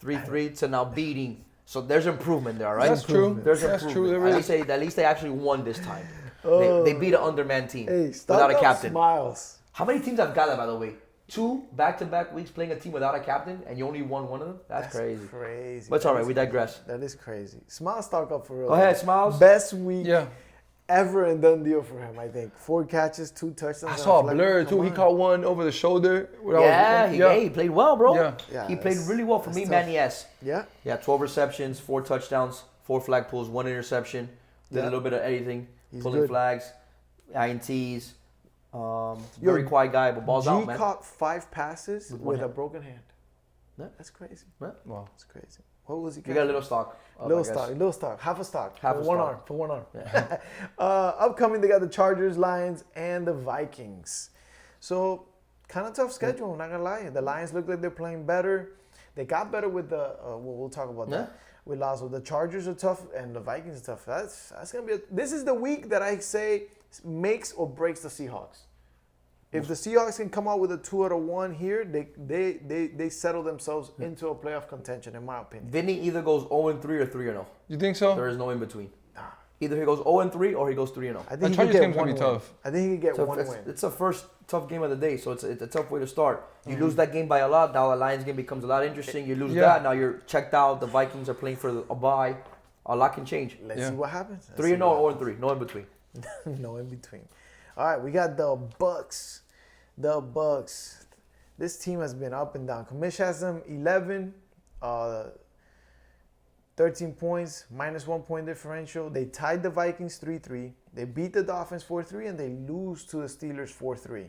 3-3 to now beating. So there's improvement there, right? That's true. There's That's improvement. true. There At is. least they actually won this time. Oh. They beat an underman team Hey, stop without a those captain. smiles. How many teams have got that, by the way? 2 back-to-back weeks playing a team without a captain, and you only won one of them? That's crazy. Crazy. But it's all right. We digress. That is crazy. Smiles talk up for real. Go ahead, Smiles. Best week Yeah. ever and done deal for him, I think. 4 catches, 2 touchdowns. I and saw a flag. blur Come too. He on. caught one over the shoulder. He played well, bro. Yeah. Yeah, He played that's- really well for that's me, tough. man. Yes. Yeah. Yeah, 12 receptions, 4 touchdowns, 4 flag pulls, 1 interception. Did Yeah. a little bit of everything, He's pulling good. flags, INTs. Very quiet guy, but balls G out, man. caught 5 passes With with, one a hand. broken hand. Yeah. That's crazy. Wow. That's crazy. What was he You got a catching? little stock. up, Little I guess. stock, little stock, half a stock. Half for a one stock. arm. For one arm. Yeah. Upcoming, they got the Chargers, Lions, and the Vikings. So, kind of tough schedule. I'm not gonna lie. The Lions look like they're playing better. They got better with the. We'll talk about Yeah. that. With Lazo, the Chargers are tough, and the Vikings are tough. That's gonna be. This is the week that I say makes or breaks the Seahawks. If the Seahawks can come out with a 2 out of 1 here, they settle themselves into a playoff contention, in my opinion. Vinny either goes 0-3 or 3-0. You think so? There is no in between. Either he goes 0-3 or he goes 3-0. I The think he could Chargers get game's one gonna win. be tough. I think he could get So one win. it's the first tough game of the day, so it's a tough way to start. You lose that game by a lot, now the Lions game becomes a lot interesting. You lose Yeah. that, now you're checked out. The Vikings are playing for a bye. A lot can change. Let's Yeah. see what happens. 3-0 or 0-3, no in between. No in between. All right, we got the Bucks. The Bucks. This team has been up and down. Commish has them 11, 13 points, minus 1 point differential. They tied the Vikings 3-3. They beat the Dolphins 4-3, and they lose to the Steelers 4-3.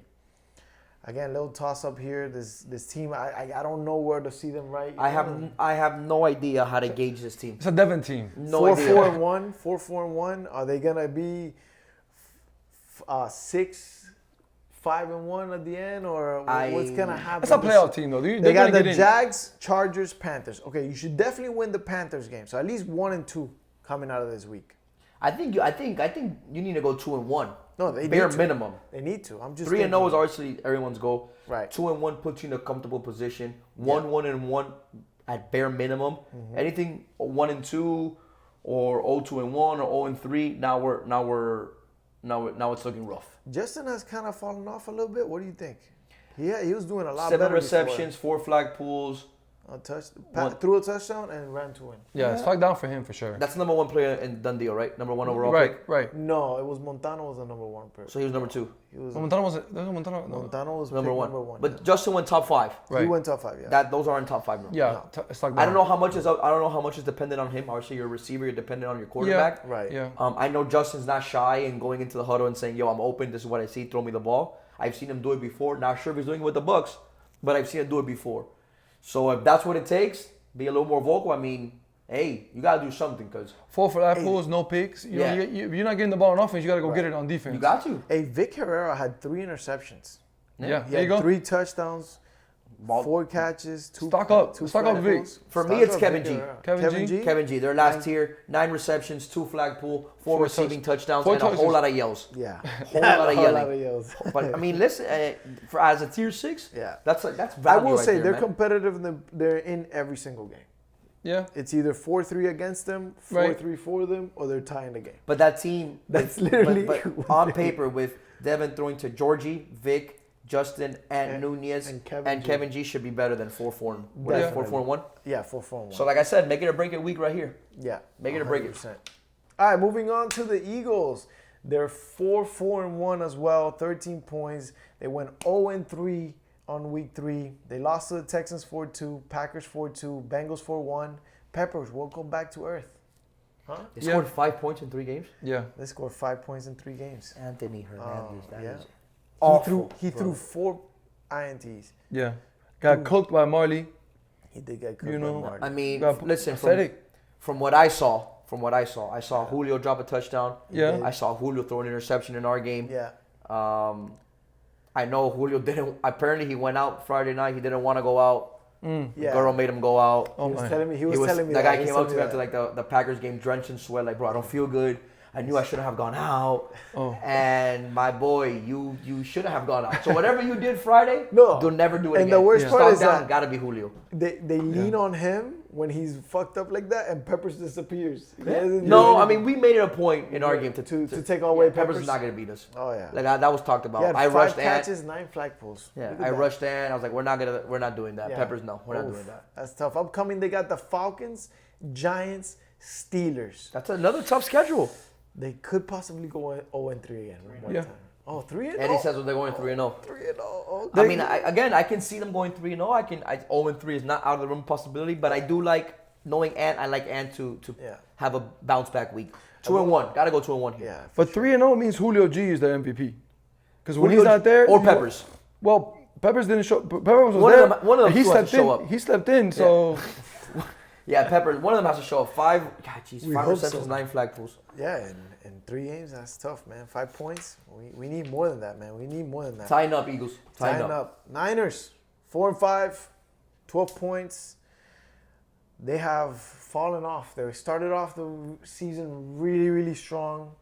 Again, little toss up here. This team, I don't know where to see them right. I have no idea how to gauge this team. It's a Devon team. No 4-4-1. idea. 4-4-1. Are they gonna be 6-5-1 at the end, or what's gonna happen? It's a playoff team though. They They're got gonna the get in. Jags, Chargers, Panthers. Okay, you should definitely win the Panthers game. So at least 1 and 2 coming out of this week. I think you need to go 2-1. No, they Bare need to. minimum. They need to. I'm just 3-0 thinking. is obviously everyone's goal. Right. 2-1 puts you in a comfortable position. 1-1 at bare minimum. Mm-hmm. Anything 1-2 or 0-2-1 or 0-3. Now it's looking rough. Justin has kind of fallen off a little bit. What do you think? Yeah, he was doing a lot 7 better. receptions, 4 flag pulls. Threw a touchdown and ran to win. Yeah, it's fucked down for him for sure. That's number 1 player in done deal, right? Number 1 overall Right, pick. right. No, it was Montano was the number 1 person. So he was number 2. He was Montano wasn't. Montano. No. Montano was Number pick 1. number 1. But Justin went top 5. Right. He went top 5. Yeah. Those aren't top 5 now. Yeah, it's fucked down. I don't know how much is dependent on him. Obviously, you're a receiver. You're dependent on your quarterback. Right. Yeah. I know Justin's not shy in going into the huddle and saying, "Yo, I'm open. This is what I see. Throw me the ball." I've seen him do it before. Not sure if he's doing it with the Bucks, but I've seen him do it before. So if that's what it takes, be a little more vocal. I mean, hey, you gotta do something because 4 flag pulls, no picks. You know, you're not getting the ball on offense. You gotta go get it on defense. you got to. Hey, Vic Herrera had 3 interceptions. Yeah, He there you had go. 3 touchdowns, 4 catches, 2 Stock up. 2 Stock up, flag Vic. pulls. For me, Stock it's up, Kevin Vic G. Herrera. Kevin G? Kevin G. Their last tier, 9 receptions, 2 flag pull, 4 Four receiving touchdowns, four and a whole touches. lot of yells. Yeah. Whole lot of A yelling. lot of yells. But I mean, listen, for as a tier 6, Yeah. that's I value will right say there, they're man. competitive. They're in every single game. Yeah. It's either 4-3 against them, 4-3 for them, or they're tying the game. But that team, That's literally but what on they- paper with Devin throwing to Georgie, Vic, Justin, and Nunez, and and Kevin Kevin, G. G should be better than 4-4. Yeah. 4-4-1. Yeah, 4-4-1. So like I said, make it or break it week right here. Yeah. Make it or break it. 100%. All right, moving on to the Eagles. They're 4-4-1 as well, 13 points. They went 0-3 on week 3. They lost to the Texans 4-2, Packers 4-2, Bengals 4-1, Peppers, welcome back to earth. Huh? They scored 5 points in 3 games. Yeah. They scored 5 points in 3 games. Anthony Hernandez. That yeah. is He awful. threw 4 INTs. Yeah. Got cooked by Marley. He did get cooked You know, by Marty. I mean, Got listen, pathetic. from what I saw, I saw Julio drop a touchdown. Yeah. I saw Julio throw an interception in our game. Yeah. I know Julio didn't. Apparently, he went out Friday night. He didn't want to go out. Yeah. Girl made him go out. Oh He was my. telling me. He was telling me that that. guy He was came up to me telling after like the Packers game, drenched in sweat. Like, bro, I don't feel good. I knew I shouldn't have gone out. Oh. And my boy, you shouldn't have gone out. So whatever you did Friday, No. don't never do it And again. the worst Yeah. part Stock is down, that gotta be Julio. they lean on him when he's fucked up like that, and Peppers disappears. He doesn't do No, I anything. mean we made it a point in our game to take away Peppers Peppers. is not gonna beat us. Oh yeah. Like that was talked about. He had I 5 rushed Ant. catches, 9 flagpoles. Yeah, Look at I that. rushed Ant. I was like, we're not doing that. Yeah. Peppers, no, we're not Oof, doing that. That's tough. Upcoming, they got the Falcons, Giants, Steelers. That's another tough schedule. They could possibly go 0-3 again. One Yeah. time. Oh, 3-0. Eddie says they're going 3-0. 3-0. I mean, I can see them going 3-0. 0-3 is not out of the room possibility, but I do like knowing Ant. I like Ant to Yeah. have a bounce back week. 2-1, gotta go 2-1 here. Yeah. But 3-0 means Julio G is the MVP. Because when Julio he's not there, or you- Peppers. Well, Peppers didn't show. Peppers was One of there. them- one of them he still has slept to show in. up. He slept in. So Yeah, Peppers. One of them has to show up. 5 We 5 hope receptions, so. 9 flagpoles. Yeah, in 3 games, that's tough, man. 5 points. We need more than that, man. We need more than that. Tying up, Eagles. Tying up. Niners, 4-5, 12 points. They have fallen off. They started off the season really, really strong.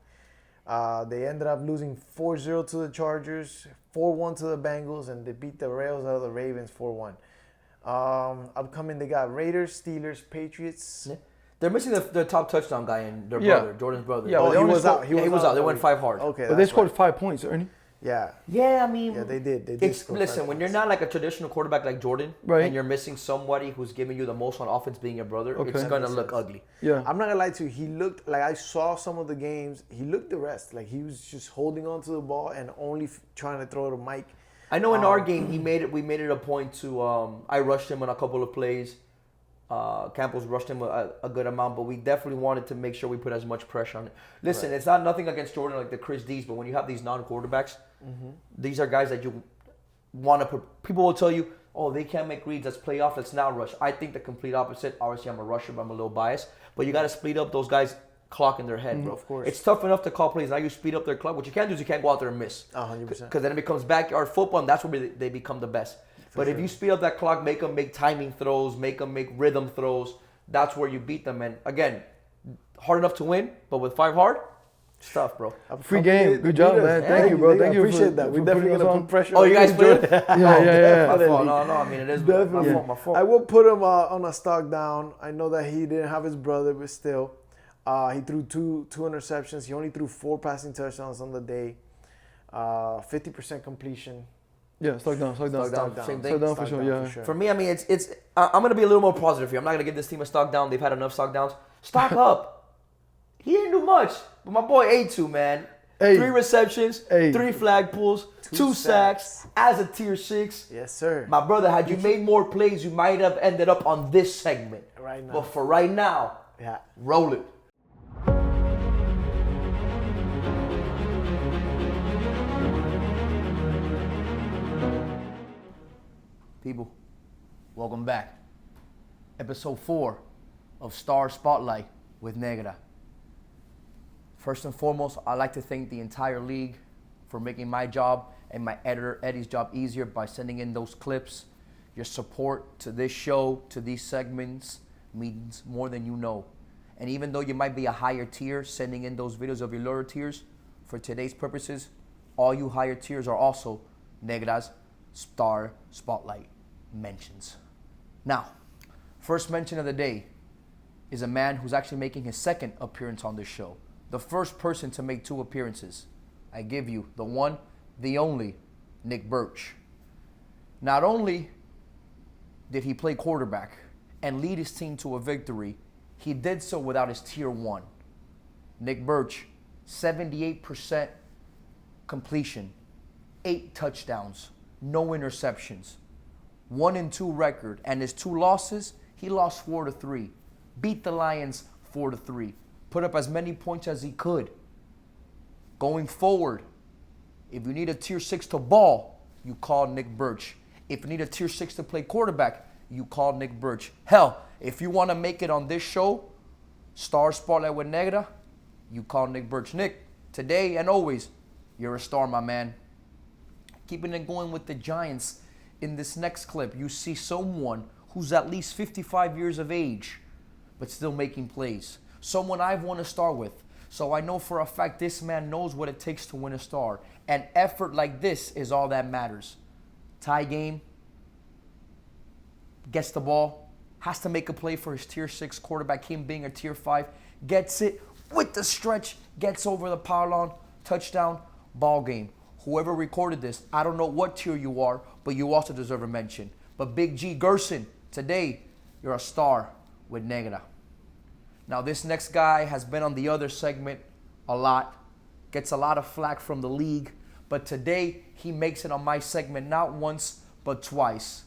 They ended up losing 4-0 to the Chargers, 4-1 to the Bengals, and they beat the rails out of the Ravens 4-1. Upcoming, they got Raiders, Steelers, Patriots. Yeah. They're missing the top touchdown guy and their Yeah. brother, Jordan's brother. Yeah, Oh, but they he only was scored- out. He was out. They went 5 hard. Okay, but they scored 5 points, Ernie. Yeah, Yeah, I mean, yeah, they did. They did. It's, score listen, 5 when you're points. not like a traditional quarterback like Jordan, Right. and you're missing somebody who's giving you the most on offense, being your brother, Okay. it's That gonna makes look sense. ugly. Yeah. I'm not gonna lie to you. He looked like I saw some of the games. He looked the rest. Like he was just holding on to the ball and only trying to throw to Mike. I know in our game we made it a point to I rushed him on a couple of plays. Campos rushed him a good amount, but we definitely wanted to make sure we put as much pressure on it. Listen, it's not nothing against Jordan like the Chris D's, but when you have these non-quarterbacks, these are guys that you want to put. People will tell you, oh, they can't make reads. Let's play off. Let's not rush. I think the complete opposite. Obviously, I'm a rusher, but I'm a little biased. But you got to split up those guys' clock in their head, bro. Of course. It's tough enough to call plays. Now you speed up their clock. What you can't do is you can't go out there and miss. 100%. Because then it becomes backyard football, and that's where they become the best. But if you speed up that clock, make them make timing throws, make them make rhythm throws, that's where you beat them. And again, hard enough to win, but with 5 hard, it's tough, bro. Free game. Good job, man. Thank you, bro. Thank you. Appreciate that. for We're definitely putting us gonna on. put pressure. Oh, on you guys played? Yeah. My Definitely. fault. No, I mean, it is Definitely. my fault. I will put him on a stock down. I know that he didn't have his brother, but still, he threw two interceptions. He only threw 4 passing touchdowns on the day. 50% completion. Yeah, stock down. Stock down. Same thing. Stock down for Stock sure. down Yeah. for For me, I mean, it's. I'm gonna be a little more positive here. I'm not gonna give this team a stock down. They've had enough stock downs. Stock up. He didn't do much, but my boy A2, man. Hey. 3 receptions, Hey. 3 flag pulls, 2 sacks as a tier 6. Yes, sir. My brother, had you made more plays, you might have ended up on this segment. Right now. But for right now, Yeah. roll it. People, welcome back. Episode 4 of Star Spotlight with Negra. First and foremost, I'd like to thank the entire league for making my job and my editor Eddie's job easier by sending in those clips. Your support to this show, to these segments, means more than you know. And even though you might be a higher tier, sending in those videos of your lower tiers, for today's purposes, all you higher tiers are also Negra's Star Spotlight mentions. Now, first mention of the day is a man who's actually making his 2nd appearance on this show. The first person to make 2 appearances. I give you the one, the only, Nick Birch. Not only did he play quarterback and lead his team to a victory, he did so without his tier 1. Nick Birch, 78% completion, 8 touchdowns, no interceptions, 1-2 record, and his 2 losses, he lost 4-3. beat the Lions 4-3. Put up as many points as he could. Going forward, if you need a tier 6 to ball, you call Nick Birch. If you need a tier 6 to play quarterback, you call Nick Birch. Hell, if you want to make it on this show, Star Spotlight with Negra, you call Nick Birch. Nick, today and always, you're a star, my man. Keeping it going with the Giants, in this next clip, you see someone who's at least 55 years of age, but still making plays. Someone I've won a star with. So I know for a fact this man knows what it takes to win a star. And effort like this is all that matters. Tie game, gets the ball, has to make a play for his tier 6 quarterback, him being a tier 5, gets it with the stretch, gets over the pylon, touchdown, ball game. Whoever recorded this, I don't know what tier you are, but you also deserve a mention. But Big G Gerson, today, you're a star with Negra. Now, this next guy has been on the other segment a lot, gets a lot of flack from the league, but today he makes it on my segment not once, but twice.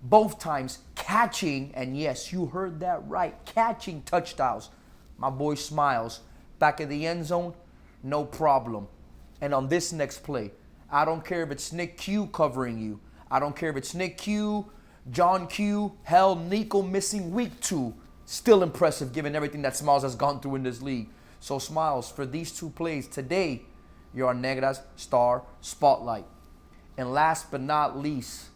Both times catching, and yes, you heard that right, catching touchdowns. My boy Smiles, back in the end zone, no problem. And on this next play, I don't care if it's Nick Q covering you. I don't care if it's Nick Q, John Q, hell, Nico missing week 2. Still impressive given everything that Smiles has gone through in this league. So Smiles, for these 2 plays today, you're on Negra's Star Spotlight. And last but not least,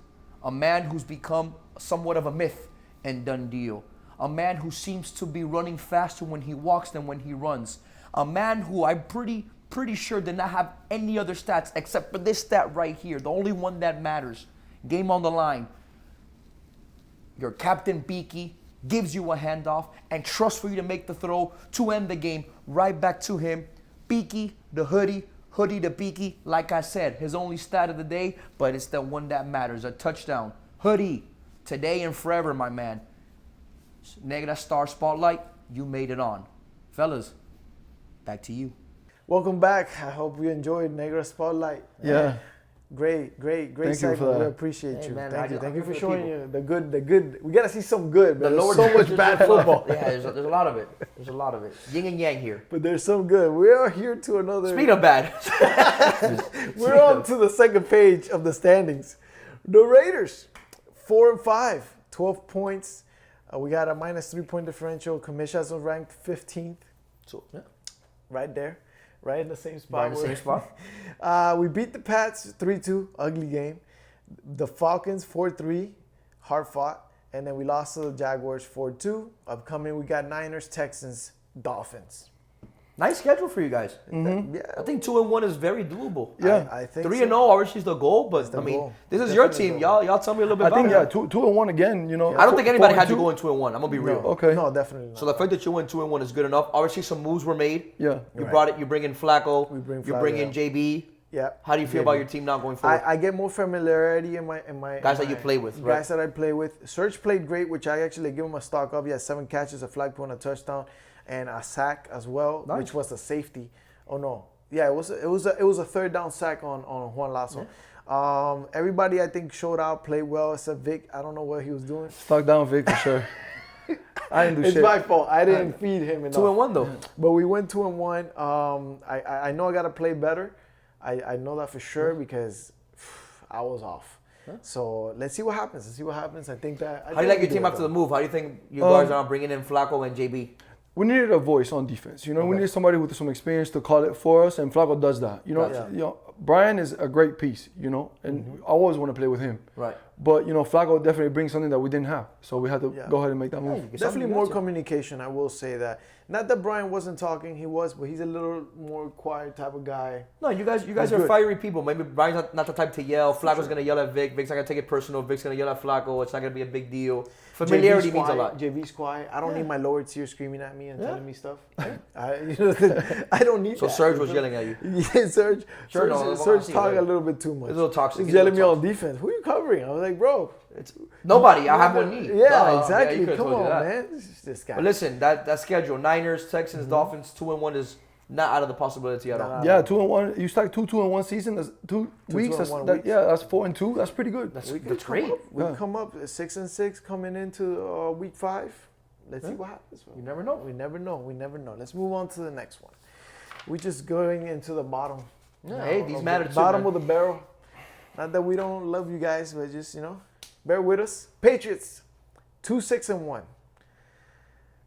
a man who's become somewhat of a myth and done deal. A man who seems to be running faster when he walks than when he runs. A man who I'm pretty sure did not have any other stats except for this stat right here, the only one that matters. Game on the line. Your captain Beaky gives you a handoff and trusts for you to make the throw to end the game right back to him. Beaky, the hoodie to Beaky, like I said, his only stat of the day, but it's the one that matters, a touchdown. Hoodie, today and forever, my man. Negra Star Spotlight, you made it on. Fellas, back to you. Welcome back. I hope you enjoyed Negra Spotlight. Yeah. Great Thank you segment. for that. We appreciate Hey, you. man, Thank you for I'm showing people. you the good. We gotta see some good, but The there's lower so much bad football. Yeah, there's a lot of it. There's a lot of it. Yin and yang here. But there's some good. We are here to another. Speaking of bad. We're on to the second page of the standings. The Raiders, 4-5, 12 points. We got a minus 3-point differential. Commissions was ranked 15th, So, yeah. right there, right in the same spot. Right in the same spot. We beat the Pats 3-2, ugly game. The Falcons 4-3, hard fought. And then we lost to the Jaguars 4-2. Upcoming, we got Niners, Texans, Dolphins. Nice schedule for you guys. Yeah, I think 2-1 is very doable. Yeah. I think 3-0 obviously is the goal, but the I mean, goal. this is your Definitely team. the goal. Y'all tell me a little bit I about think, it. yeah, 2-1 again, you know. I don't think anybody had you 4-2. going 2-1. I'm gonna be real. Okay. No, definitely not. So the fact that you went 2-1 is good enough. Obviously, some moves were made. Yeah. You Right. brought it. You bring in Flacco. We bring You Flacco, bring in yeah. JB. Yeah. How do you feel about your team now going forward? I get more familiarity in my Guys that you play with, right? Guys that I play with. Serge played great, which I actually give him a stock of. He had 7 catches, a flag punt, a touchdown, and a sack as well, Nice. which was a safety. Oh no, yeah, it was a third down sack on Juan Lasso. Everybody I think showed out, played well except Vic. I don't know what he was doing. Stuck down Vic for sure. I didn't do It's shit. my fault. I didn't feed him enough. 2-1 though. But we went 2-1. I know I gotta play better. I know that for sure because I was off. So let's see what happens. I think that. How do you like your team after the move? How do you think you guys are bringing in Flacco and JB? We needed a voice on defense. You know, we needed somebody with some experience to call it for us, and Flacco does that. You know, Gotcha. you know, Brian is a great piece. You know, and I always want to play with him. Right. But you know, Flacco definitely brings something that we didn't have, so we had to go ahead and make that move. Definitely more communication. I will say that. Not that Brian wasn't talking, he was, but he's a little more quiet type of guy. No, you guys That's are good. fiery people. Maybe Brian's not the type to yell. Flacco's gonna yell at Vic. Vic's not gonna take it personal. Vic's gonna yell at Flacco. It's not gonna be a big deal. Familiarity JV's means a quiet. lot. JV's quiet. I don't need my lower tier screaming at me and telling me stuff. I don't need So that. Serge was yelling at you. Yeah, Serge Honestly, talking a like, little bit too much. it's a little toxic. He's He's a yelling me little on defense. Who are you covering? I was like, bro. Nobody. I have one knee. Yeah, Duh. exactly. you could've Come told you on, that. man. This guy. But listen, that schedule: Niners, Texans, Dolphins, 2-1 is not out of the possibility at all. Yeah, 2-1. You stack 2-2-1 season. That's 2 weeks. 2-1 That's, weeks. yeah, that's 4-2. That's pretty good. That's We can that's come great. up. We come up 6-6 coming into week 5. Let's see what happens. Bro. You never know. We never know. We never know. Let's move on to the next one. We're just going into the bottom. Yeah, hey, these matter too. Bottom Man. of the barrel. Not that we don't love you guys, but just, bear with us. Patriots, 2-6-1.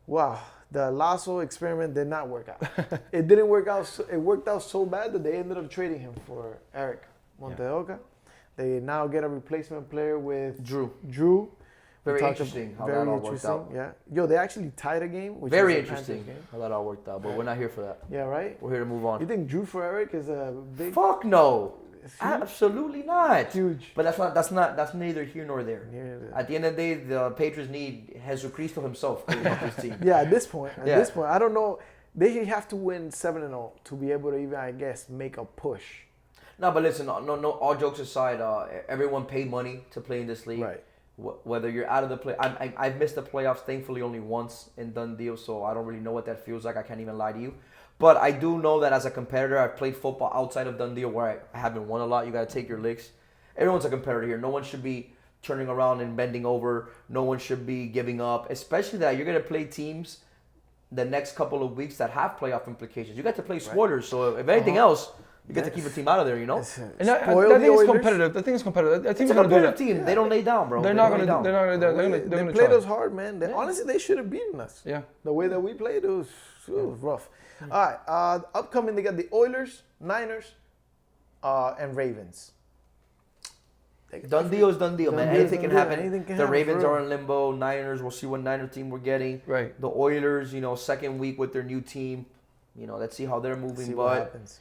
Wow, the Lasso experiment did not work out. It didn't work out. It worked out so bad that they ended up trading him for Eric Monteoca. They now get a replacement player with Drew. Very interesting how that all worked out. Yeah. Yo, they actually tied a game. Which Very is interesting how that all worked out, but we're not here for that. Yeah, right? We're here to move on. You think Drew for Eric is a big... Fuck no. Absolutely not. Huge. But that's neither here nor there. At the end of the day, the Patriots need Jesucristo himself to help this team. Yeah, at this point, I don't know. They have to win 7-0 to be able to even, I guess, make a push. No, but listen, no. All jokes aside, everyone paid money to play in this league. Right. Whether you're out of the play, I've missed the playoffs, thankfully only once in done deal, so I don't really know what that feels like. I can't even lie to you. But I do know that as a competitor, I've played football outside of done deal where I haven't won a lot. You got to take your licks. Everyone's a competitor here. No one should be turning around and bending over. No one should be giving up, especially that you're going to play teams the next couple of weeks that have playoff implications. You got to play spoilers, so if anything else, you get to keep a team out of there, And I think it's competitive. I think it's competitive. I think it's a competitive team. Yeah. They don't lay down, bro. They're not going to. They played us hard, man. Honestly, they should have beaten us. Yeah. The way that we played, it was rough. All right. Upcoming, they got the Oilers, Niners, and Ravens. Done deal is done deal, man. Anything can happen. The Ravens are are in limbo. Niners, we'll see what Niner team we're getting. Right. The Oilers, second week with their new team. Let's see how they're moving. See what happens.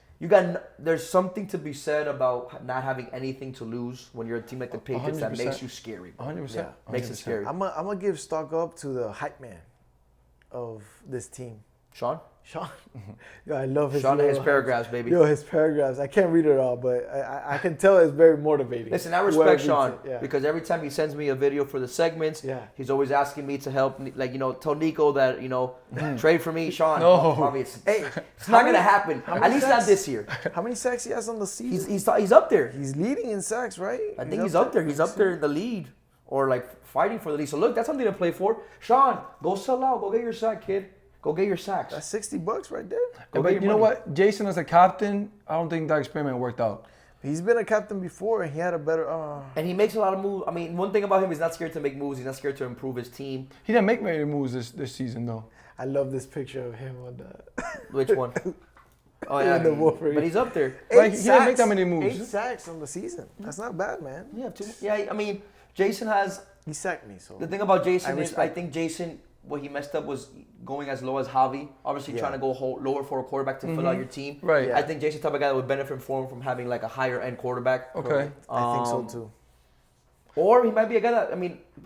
There's something to be said about not having anything to lose when you're a team like the Patriots. 100%. That makes you scary. 100%. Yeah. Makes it scary. I'm gonna give stock up to the hype man of this team. Sean? Yo, I love his paragraphs, baby. Yo, his paragraphs. I can't read it all, but I can tell it's very motivating. Listen, I respect Sean because every time he sends me a video for the segments, he's always asking me to help, tell Nico that, trade for me. Sean, no. It's not going to happen. At least not this year. How many sacks he has on the season? He's up there. He's leading in sacks, right? I think he's up there. He's up there in the lead or fighting for the lead. So look, that's something to play for. Sean, go sell out. Go get your sack, kid. Go get your sacks. That's $60 right there. But you know what? Jason as a captain, I don't think that experiment worked out. He's been a captain before, and he had a better... And he makes a lot of moves. I mean, one thing about him, he's not scared to make moves. He's not scared to improve his team. He didn't make many moves this season, though. I love this picture of him on the... Which one? Oh, yeah. But he's up there. He didn't make that many moves. 8 sacks on the season. That's not bad, man. I mean, Jason has... He sacked me, so... The thing about Jason is, I think Jason... What he messed up was going as low as Javi. Obviously, trying to go lower for a quarterback to fill out your team. Right. I think Jason's the type of guy that would benefit from having a higher end quarterback. Okay. I think so too. Or he might be a guy that,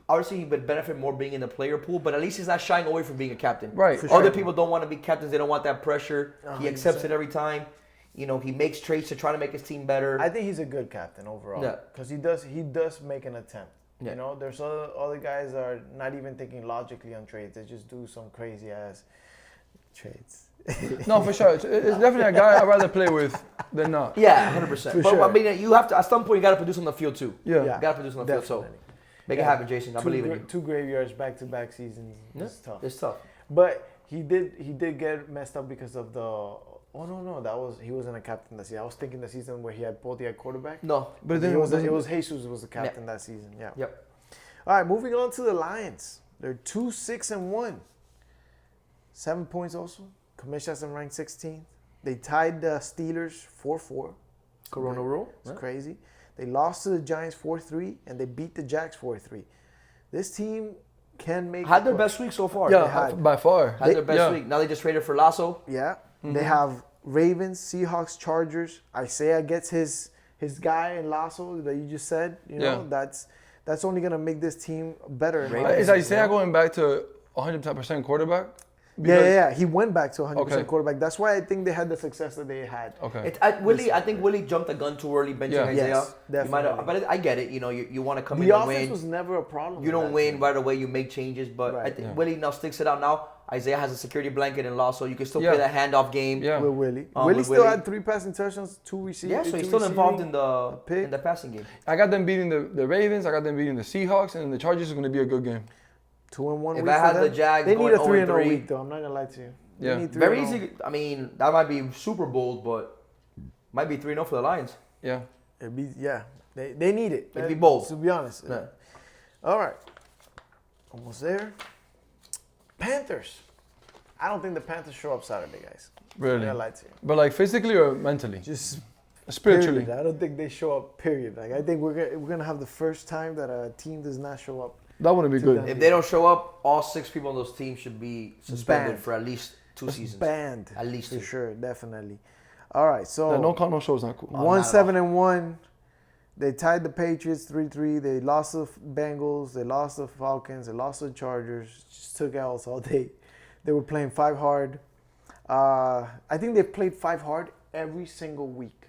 obviously he would benefit more being in the player pool, but at least he's not shying away from being a captain. Right. Other people don't want to be captains. They don't want that pressure. He accepts it every time. He makes trades to try to make his team better. I think he's a good captain overall. Yeah. Because he does make an attempt. Yeah. There's other guys that are not even thinking logically on trades. They just do some crazy ass trades. No, for sure. It's definitely a guy I'd rather play with than not. Yeah, 100%. But sure. You have to, at some point, you got to produce on the field too. Yeah. You got to produce on the field. So make it happen, Jason. I believe in you. 2 graveyards back-to-back seasons. It's tough. It's tough. But he did get messed up because of the... Oh no! He wasn't a captain that season. I was thinking the season where he had quarterback. No, but then it was Jesus was the captain that season. Yeah. Yep. All right, moving on to the Lions. They're 2-6-1. 7 points also. Commish has them ranked 16th. They tied the Steelers 4-4. Corona rule. It's crazy. They lost to the Giants 4-3, and they beat the Jags 4-3. This team can make. Had their best week so far. Yeah, by far. Had their best week. Now they just traded for Lasso. Yeah. Mm-hmm. They have Ravens, Seahawks, Chargers. Isaiah gets his guy in Lasso that you just said. That's only gonna make this team better. Is Isaiah going back to 100% quarterback? Yeah. He went back to 100% quarterback. That's why I think they had the success that they had. Okay. I think Willie jumped the gun too early benching Isaiah. Yes, definitely. But I get it. You want to come in and win. The offense was never a problem. You don't win right away. You make changes. But I think Willie now sticks it out now. Isaiah has a security blanket in law, so you can still play that handoff game. With Willie. Willie still had 3 passing touchdowns, 2 receivers. Yeah, so he's still involved in the passing game. I got them beating the Ravens. I got them beating the Seahawks, and the Chargers is going to be a good game. 2-1 If week I for had them. the Jags they need going a 3-0 0-3. week though. I'm not gonna lie to you. They Yeah. need 3-0. Very easy. I mean, that might be super bold, but might be 3-0 for the Lions. Yeah. It'd be They need it. It'd be bold. To be honest. Yeah. All right. Almost there. Panthers. I don't think the Panthers show up Saturday, guys. I'm Really. not gonna lie to you. But like physically or mentally? Just Spiritually. period. I don't think they show up. Period. Like I think we're gonna have the first time that a team does not show up. That wouldn't be To good. them. If they don't show up, all 6 people on those teams should be suspended Banned. for at least 2 seasons. Banned. At least for 2. sure, definitely. All right, so Yeah, no count, no show is not cool. Oh, not 1-7-1. They tied the Patriots 3-3. They lost the Bengals. They lost the Falcons. They lost the Chargers. Just took L's all day. They were playing 5 hard. I think they've played 5 hard every single week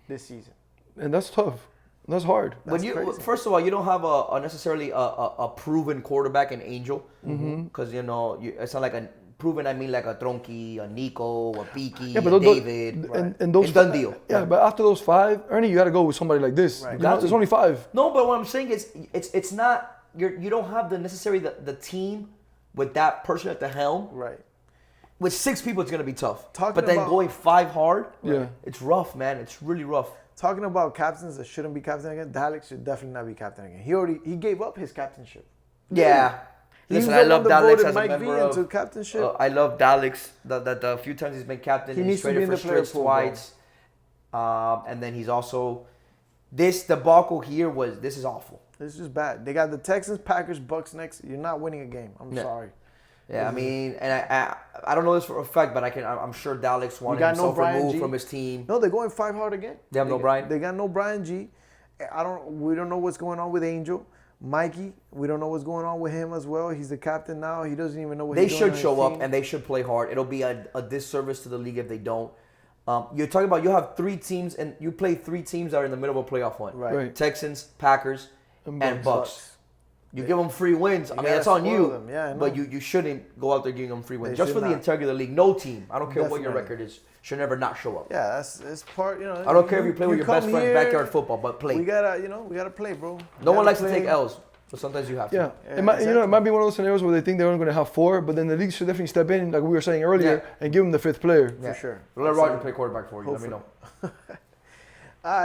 this season. And that's tough. That's hard. When That's you crazy. first of all, you don't have a necessarily a proven quarterback in Angel, because it's not like a proven. I mean, like a Tronky, a Nico, a Peaky, Yeah, a but David. and those It's done deal. Yeah, but after those 5, Ernie, you got to go with somebody like this. Right. You know, there's only 5. No, but what I'm saying is, it's not you don't have the necessary the team with that person at the helm. Right. With 6 people, it's gonna be tough. Talking but then about- going 5 hard, Yeah. it's rough, man. It's really rough. Talking about captains that shouldn't be captain again, Dalek should definitely not be captain again. He gave up his captainship. Yeah. He Listen, was I the love one that Daleks voted as a Mike V member into of. captainship. I love Daleks. The few times he's been captain, He he's needs to be traded in for the player Stritz pool, bro. twice. And then he's also this debacle here this is awful. It's just bad. They got the Texans, Packers, Bucks next. You're not winning a game. I'm Yeah. sorry. Yeah, I mean, and I don't know this for a fact, but I'm sure Daleks wanted got no himself Brian removed G. from his team. No, they're going 5 hard again. They have no Brian? They got no Brian G. We don't know what's going on with Angel. Mikey, we don't know what's going on with him as well. He's the captain now. He doesn't even know what They he's doing should on his show up team. and they should play hard. It'll be a disservice to the league if they don't. You're talking about you have 3 teams and you play 3 teams that are in the middle of a playoff hunt. Right. Texans, Packers, and Bucks. You give them free wins. I mean, gotta that's on spoil you. them. Yeah, I but know. you shouldn't go out there giving them free wins. They Just should for the not. integrity of the league. No team. I don't care what your Definitely. record is. Should never not show up. Yeah, it's part. I don't care if you play with your best come friend's here, backyard football, but play. We gotta play, bro. No one likes to play. take L's, but sometimes you have to. Yeah, Yeah, it might, exactly. it might be one of those scenarios where they think they're only going to have 4, but then the league should definitely step in, like we were saying earlier, and give them the 5th player. Yeah. For sure. Let Roger play quarterback for you. Let me know. All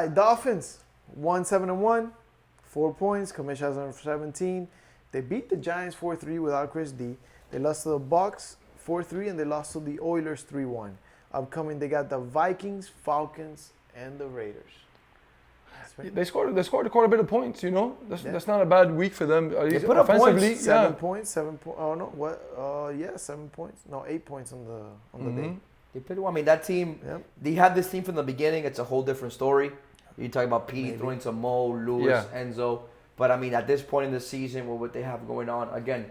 right, Dolphins 1-7-1, 4 points. Kamish has them for 17. They beat the Giants 4-3 without Chris D. They lost to the Bucks 4-3, and they lost to the Oilers 3-1. Upcoming, they got the Vikings, Falcons, and the Raiders. They scored quite a bit of points, you know. That's not a bad week for them. They put up Offensively, points. 7 points. 7 points. Oh no, what? Yeah, 7 points. No, 8 points on the day. They played well. I mean, that team, Yep. they had this team from the beginning. It's a whole different story. You talk about Petey Maybe. throwing to Mo, Lewis, Yeah. Enzo. But I mean, at this point in the season, with what they have going on, again,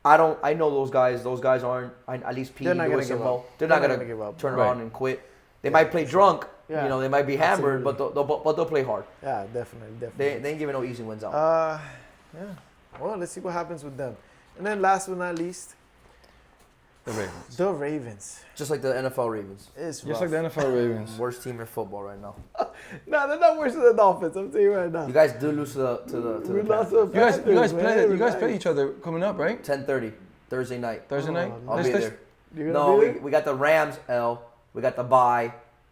I know those guys. Those guys aren't. At least Petey, They're not gonna Lewis, and give Mo. up. They're not They're not gonna gonna give up. turn Right. around and quit. They might play drunk. Yeah. You know, they might be hammered, Absolutely. but they'll play hard. Yeah, definitely. They ain't giving no easy wins out. Yeah. Well, let's see what happens with them. And then last but not least, The Ravens. the Ravens. Just like the NFL Ravens. It's Just rough. like the NFL Ravens. Worst team in football right now. No, they're not worse than the Dolphins. I'm telling you right now. You guys do lose to the We lost Panthers. to the You guys Panthers, play. man. You guys play Relax. each other coming up, right? 10:30 Thursday night. Thursday Oh, night. no. I'll Let's be touch- there. You're No, gonna be we, there? we got the Rams L. We got the bye.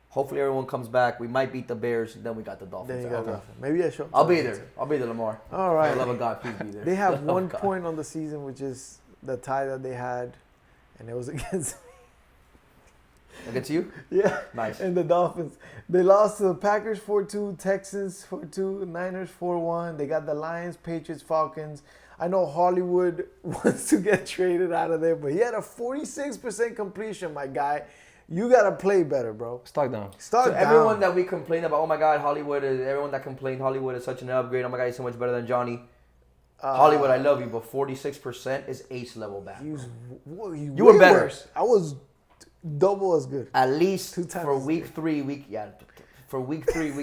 Hopefully everyone comes back. We might beat the Bears. And then we got the Dolphins. Then you got Okay. Dolphins. Maybe I show up. I'll to be that there. too. I'll be there, Lamar. All For right. the love of God, please be there. They have For the love 1 of God. point on the season, which is the tie that they had, and it was against Against you? yeah. Nice. And the Dolphins. They lost to the Packers 4-2, Texans 4-2, Niners 4-1. They got the Lions, Patriots, Falcons. I know Hollywood wants to get traded out of there, but he had a 46% completion, my guy. You got to play better, bro. Stock down. Start So down. everyone that we complain about, oh my God, everyone that complained Hollywood is such an upgrade. Oh my God, he's so much better than Johnny. Hollywood, I love you, but 46% is ace level bad. You were way better. worse. I was double as good. At least 2 times for as week 3, we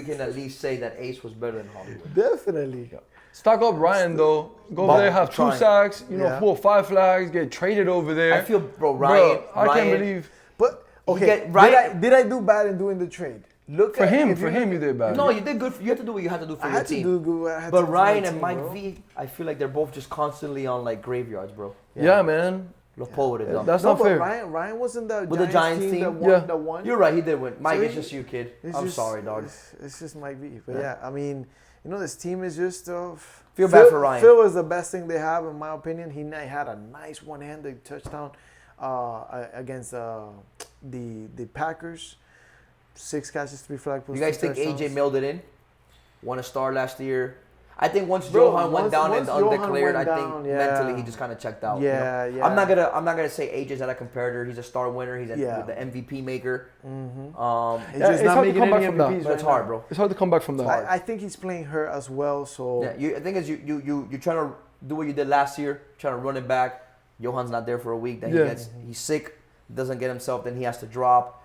can at least say that Ace was better than Hollywood. Definitely. Stock up Ryan though. Go over there, have 2 trying. sacks. You know, Yeah. 4 or 5 flags. Get traded over there. I feel, bro, Ryan. Bro, I can't believe. But okay, get- Ryan- did I do bad in doing the trade? Look For at him, if for you him, look you did bad. No, you did good. You have to do what you have to do for I your had to team. do good. What I had to But do for my Ryan and team, Mike bro. V, I feel like they're both just constantly on like graveyards, bro. Yeah, man. Los pobres, though. That's No, not but fair. Ryan wasn't the With the Giants team? that won. Yeah. That won. You're right, he did win. Mike, So it's he- just you, kid. It's I'm just- sorry, dog. It's just Mike V. But yeah, I mean, you know, this team is just. Feel bad for Ryan. Phil is the best thing they have, in my opinion. He had a nice one-handed touchdown against the Packers. 6 catches, 3 flag posts. You guys 2 think AJ touchdowns. mailed it in? Won a star last year. I think once Bro, Johan went down and once Johan undeclared, went I think down, yeah. mentally he just kind of checked out. Yeah, you know? yeah. I'm not gonna say AJ's not a comparator. He's a star winner. He's Yeah. the MVP maker. He's Yeah, just it's not hard to making come back any from that. MVPs But it's right hard, now. bro. It's hard to come back from that. I think he's playing hurt as well. So Yeah, I think is you trying to do what you did last year, trying to run it back. Johan's not there for a week. Then Yeah. he's sick, doesn't get himself. Then he has to drop.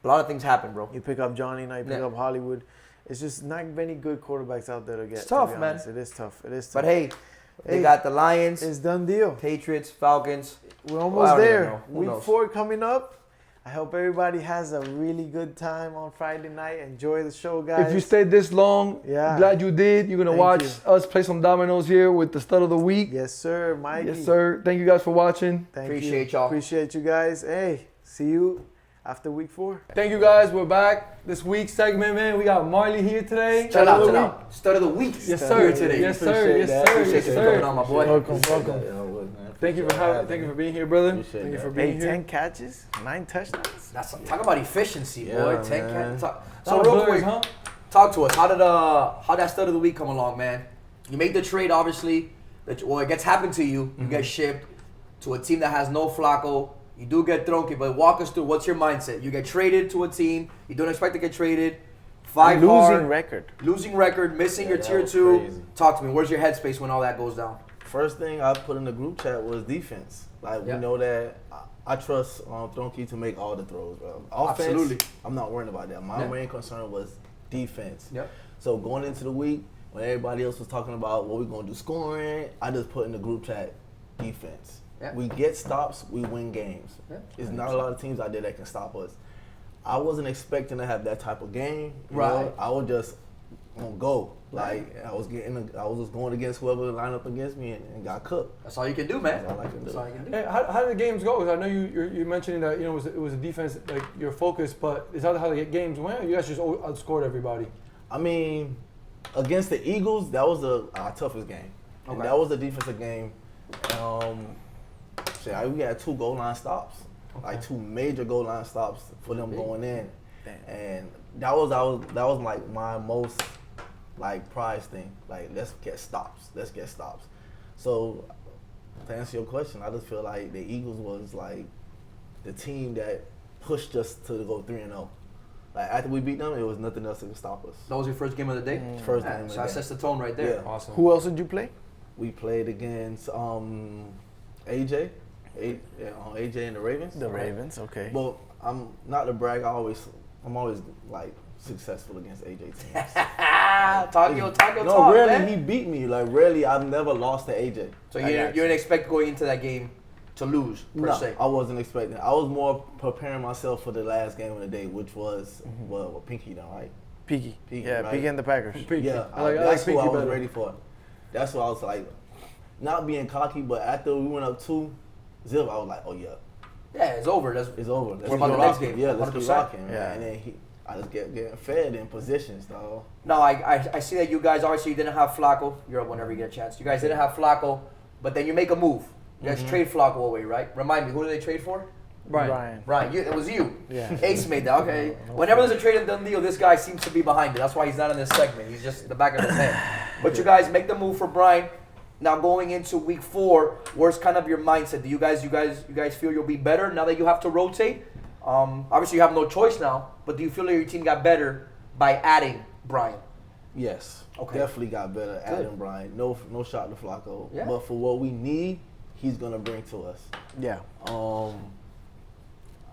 A lot of things happen, bro. you pick up Johnny, now you pick Yeah. up Hollywood. It's just not many good quarterbacks out there to get. It's tough, to be man. honest. It is tough. It is tough. But hey, they Hey, got the Lions, it's done deal. Patriots, Falcons. We're Well, I almost don't even there. know. Who Week knows? 4 coming up. I hope everybody has a really good time on Friday night. Enjoy the show, guys. If you stayed this long, Yeah. glad you did. You're gonna Thank watch you. us play some dominoes here with the stud of the week. Yes, sir, Mikey. Yes, sir. Thank you guys for watching. Thank Appreciate you. y'all. Appreciate you guys. Hey, see you after week 4. Thank you guys. We're back. This week's segment, man. We got Marley here today. Shout out, Stud of shout the out. Stud of the week. Yes, Stud sir. of the week. Yes, sir. Appreciate Yes, that. sir. Appreciate Yes, you for coming sir. on, my boy. Welcome, welcome. Thank you for having. Thank you for being here, brother. Appreciate Thank you that. for being Hey, here. 10 catches, 9 touchdowns. That's talk about efficiency, boy. Yeah, 10 man. talk. So So real blurs, quick, huh? talk to us. How that stud of the week come along, man? You make the trade, obviously. It gets happened to you. You get shipped to a team that has no Flacco. You do get Tronky, but walk us through. What's your mindset? You get traded to a team. You don't expect to get traded. Five Losing record. losing record, missing your that tier was 2. crazy. Talk to me. Where's your headspace when all that goes down? First thing I put in the group chat was defense. Like Yeah. we know that I trust Tronky to make all the throws, bro. Offense, Absolutely. I'm not worried about that. My Yeah. main concern was defense. Yep. So going into the week, when everybody else was talking about what we're gonna do scoring, I just put in the group chat defense. Yeah. We get stops, we win games. Yeah. It's not a lot of teams out there that can stop us. I wasn't expecting to have that type of game. you Right. know? I was just gonna go. Like I was just going against whoever lined up against me and got cooked. That's all you can do, man. That's all I can do. That's all you can do. Hey, how did the games go? 'Cause I know you're mentioning that it was a defense like your focus, but is that how the games went? Or you guys just outscored everybody. I mean, against the Eagles, that was our toughest game. And Okay. that was a defensive game. We had 2 goal line stops, like 2 major goal line stops for them going in, and that was like my most like prize thing. Like let's get stops. So to answer your question, I just feel like the Eagles was like the team that pushed us to go 3-0. Like after we beat them, it was nothing else that could stop us. That was your first game of the day? First Yeah, game of so the that day. sets the tone right there. Yeah. Awesome. Who else did you play? We played against AJ and the Ravens. The Ravens. Okay. But I'm not to brag. I'm always like successful against AJ teams. Talk your No, talk, rarely man. he beat me. Like rarely, I've never lost to AJ. So I you got didn't expect going into that game to lose, per No, se? I wasn't expecting. I was more preparing myself for the last game of the day, which was what Pinky done, right? Peaky. Peaky, Yeah, right? Peaky and the Packers. Pinky. Yeah, I like that's who Pinky I was better. ready for. That's what I was like, not being cocky, but after we went up 2-0, I was like, oh yeah, Yeah, it's over. That's it's over. Let's What about keep the next rocking. game? Yeah, let's keep 100%. rocking. Yeah. Yeah. And then I just getting fed in positions, though. No, I see that you guys obviously didn't have Flacco. You're up whenever you get a chance. You guys didn't have Flacco, but then you make a move. You guys trade Flacco away, right? Remind me, who did they trade for? Brian. Brian, it was you. Yeah. Ace made that. Okay. Whenever there's a trade and done deal, this guy seems to be behind it. That's why he's not in this segment. He's just in the back of his head. But you guys make the move for Brian. Now going into week 4, where's kind of your mindset? Do you guys feel you'll be better now that you have to rotate? Obviously you have no choice now, but do you feel like your team got better by adding Brian? Yes. Okay. Definitely got better. Adam Bryant. No shot to Flacco. Yeah. But for what we need, he's gonna bring to us. Yeah.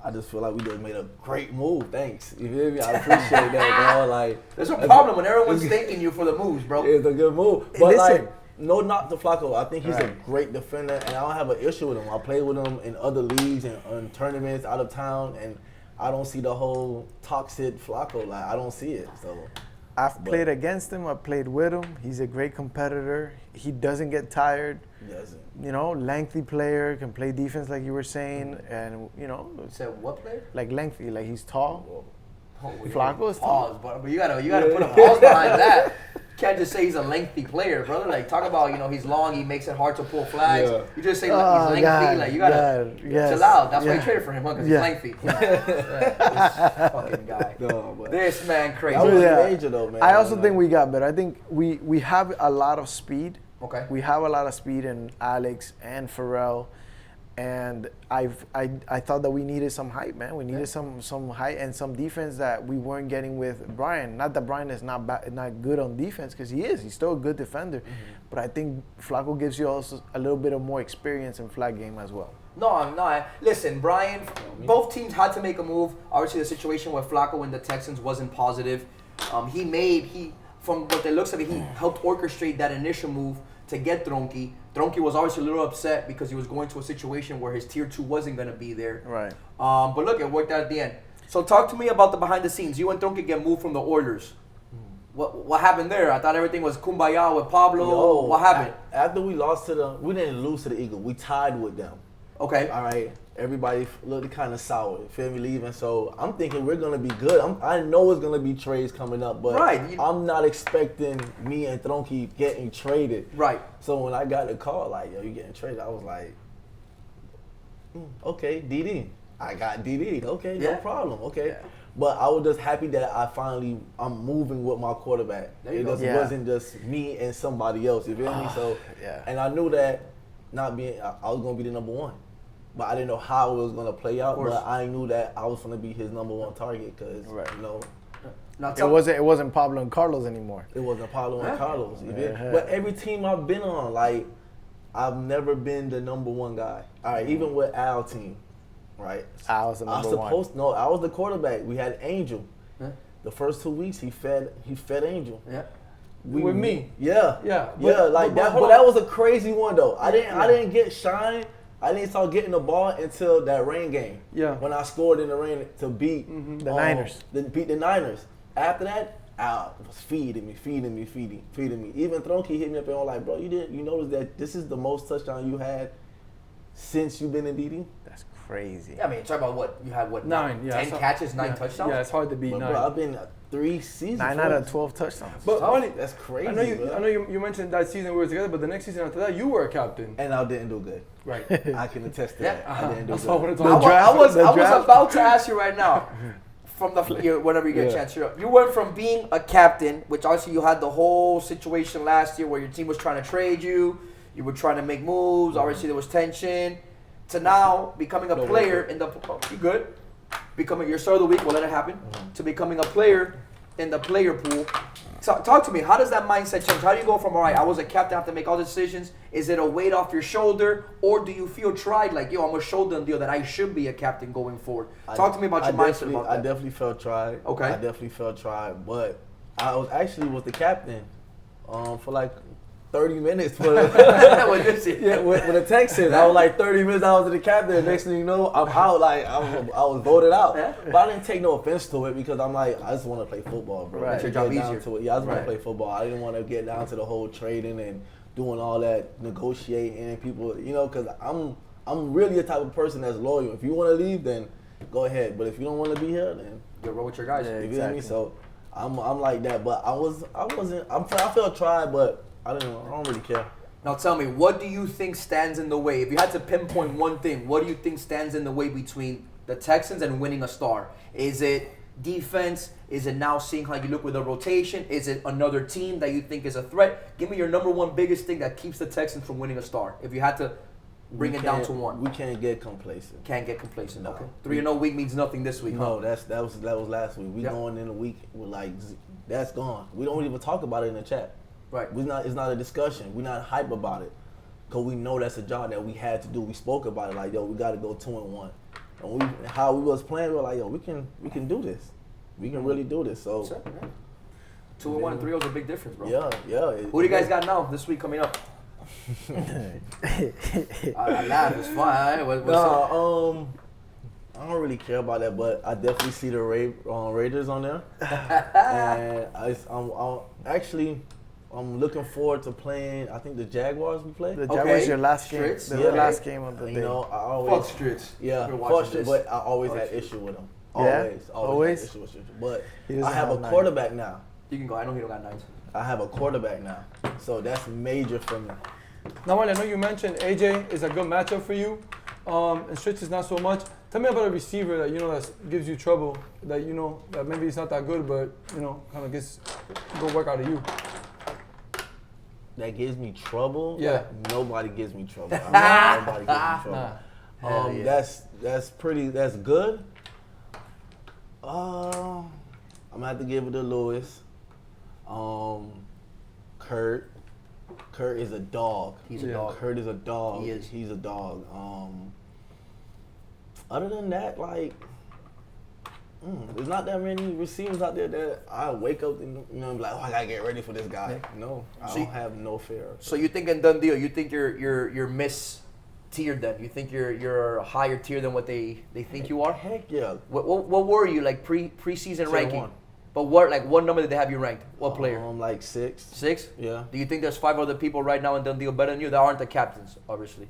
I just feel like we just made a great move. Thanks. You feel me? I appreciate that, bro. Like There's a problem when everyone's thanking you for the moves, bro. it's a good move. Hey, But listen. like, no knock to Flacco. I think he's a Right. great defender, and I don't have an issue with him. I played with him in other leagues and on tournaments out of town, and I don't see the whole toxic Flacco. Like I don't see it. So I've played against him. I've played with him. He's a great competitor. He doesn't get tired. he doesn't. You know, lengthy player, can play defense like you were saying, and You said what player? like lengthy, like he's tall. Oh, Flacco is tall. Pause, but you gotta put a pause behind that. Can't just say he's a lengthy player, brother. Like talk about he's long, he makes it hard to pull flags. Yeah. You just say he's lengthy, like you gotta chill out. That's why you traded for him, because he's lengthy. This fucking guy. No, but This man crazy. that was Yeah. major though, man. I also Like, think we got better. I think we have a lot of speed. Okay. We have a lot of speed in Alex and Pharrell, and I thought that we needed some height, man. We needed some height and some defense that we weren't getting with Brian. Not that Brian is not good on defense, because he is. He's still a good defender, but I think Flacco gives you also a little bit of more experience in flag game as well. No. Listen, Brian, both teams had to make a move. Obviously, the situation with Flacco and the Texans wasn't positive. From what it looks like, he helped orchestrate that initial move to get Tronky. Tronky was obviously a little upset because he was going to a situation where his tier 2 wasn't going to be there. Right. But look, it worked out at the end. So talk to me about the behind the scenes. You and Tronky get moved from the Oilers. What happened there? I thought everything was kumbaya with Pablo. What happened? After we lost we didn't lose to the Eagles. We tied with them. Okay. All right. Everybody looked kind of sour. Feel me? Leaving. So I'm thinking we're gonna be good. I know it's gonna be trades coming up, but I'm not expecting me and Tronky getting traded. Right. So when I got the call, like, yo, you getting traded, I was like, okay, DD. I got DD. Okay, no problem. Okay. Yeah. But I was just happy that I'm moving with my quarterback. It just wasn't just me and somebody else. You feel me? So, and I knew that I was gonna be the number one. But I didn't know how it was going to play out. But I knew that I was going to be his number one target because, It wasn't Pablo and Carlos anymore. It wasn't Pablo and Carlos. But every team I've been on, like, I've never been the number one guy. All right, even with Al's team, right? Al was the number one. No, I was the quarterback. We had Angel. The first 2 weeks, he fed Angel. Yeah. With me? Yeah. But That was a crazy one, though. I didn't get shine. I didn't start getting the ball until that rain game. Yeah. When I scored in the rain to beat the Niners. Beat the Niners. After that, Al was feeding me. Even Tronky hit me up and was like, bro, you notice that this is the most touchdown you had since you've been in DD? That's crazy. Yeah, I mean, talk about what you had. 9, 10 catches, 9 touchdowns. Yeah, it's hard to beat But 9. bro, I've been 3 seasons. 9 out of 12 touchdowns. But funny, That's crazy. I know you mentioned that season we were together, but the next season after that, you were a captain. And I didn't do good. Right. I can attest to that. I didn't do That's good. what I wanted to I talk about. was about to ask you right now. From whenever you get a chance, you went from being a captain, which obviously you had the whole situation last year where your team was trying to trade you, you were trying to make moves. Obviously there was tension, to now becoming a player in the. You good? Becoming your star of the week. We'll let it happen. To becoming a player in the player pool. Talk to me. How does that mindset change? How do you go from, all right, I was a captain, I have to make all the decisions? Is it a weight off your shoulder? Or do you feel tried, like, yo, I'm a shoulder deal that I should be a captain going forward? Talk to me about your mindset about that. I definitely felt tried. Okay. I definitely felt tried. But I was actually the captain for like 30 minutes. For with the Texans. I was like 30 minutes I was the captain. Next thing you know, I'm out. Like, I was voted out. But I didn't take no offense to it because I'm like, I just want to play football, bro. Right. Your job easier. I just want to play football. I didn't want to get down to the whole trading and doing all that negotiating and people, because I'm really the type of person that's loyal. If you want to leave, then go ahead. But if you don't want to be here, then you'll roll with your guys. you feel me? So I'm like that. But I felt tried, but I don't really care. Now tell me, what do you think stands in the way? If you had to pinpoint one thing, what do you think stands in the way between the Texans and winning a star? Is it defense? Is it now seeing how you look with the rotation? Is it another team that you think is a threat? Give me your number one biggest thing that keeps the Texans from winning a star. If you had to bring it down to one. We can't get complacent. Can't get complacent. No. Okay. 3-0 week means nothing this week. No, huh? that was last week. We going in a week with that's gone. We don't even talk about it in the chat. Right. It's not a discussion. We're not hype about it. Because we know that's a job that we had to do. We spoke about it like, yo, we got to go 2-1. And how we was playing, we were like, yo, we can do this. We can really do this. So, Sure, yeah. 2-1 and 3-0 is a big difference, bro. Yeah. Who do you guys got now this week coming up? I laugh. It's fine. What's up? I don't really care about that, but I definitely see the Raiders on there. And I'm looking forward to playing. I think the Jaguars we play. The Jaguars your last game. Strits. The Yeah. last game of the day. You know, I always Fuck Strits. yeah, We're watching fuck this. but I always Fuck had Strits. issue with them. Yeah? Always had issue with Strits. But He doesn't I have a have nine. quarterback now. You can go. I know he don't got 9s. I have a quarterback now, so that's major for me. Now, I know you mentioned AJ is a good matchup for you, and Stritch is not so much. Tell me about a receiver that you know that gives you trouble, that you know that maybe he's not that good, but you know kind of gets good work out of you. That gives me trouble. Yeah. Nobody gives me trouble. Nobody gives me trouble. Hell yeah. That's good. I'm gonna have to give it to Lewis. Kurt. Kurt is a dog. He's a dog. Kurt is a dog. He is. He's a dog. Other than that, like, there's not that many receivers out there that I wake up and be like, oh, I gotta get ready for this guy. No, I don't have no fear. So you think in done deal? You think you're miss-tiered then? You think you're a higher tier than what they think you are? Heck yeah. What were you like preseason Tier ranking? one. But what number did they have you ranked? What player? Like 6. 6? Yeah. Do you think there's 5 other people right now in done deal better than you that aren't the captains, obviously?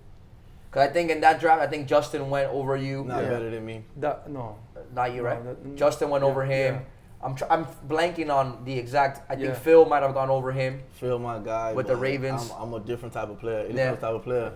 Because I think in that draft, I think Justin went over you. Not better than me. No. Not you, No, right? Justin went over him. yeah. I'm blanking on the exact. I think Yeah. Phil might have gone over him. Phil, my guy. With the but Ravens. I'm a different type of player. Yeah. Different type of player.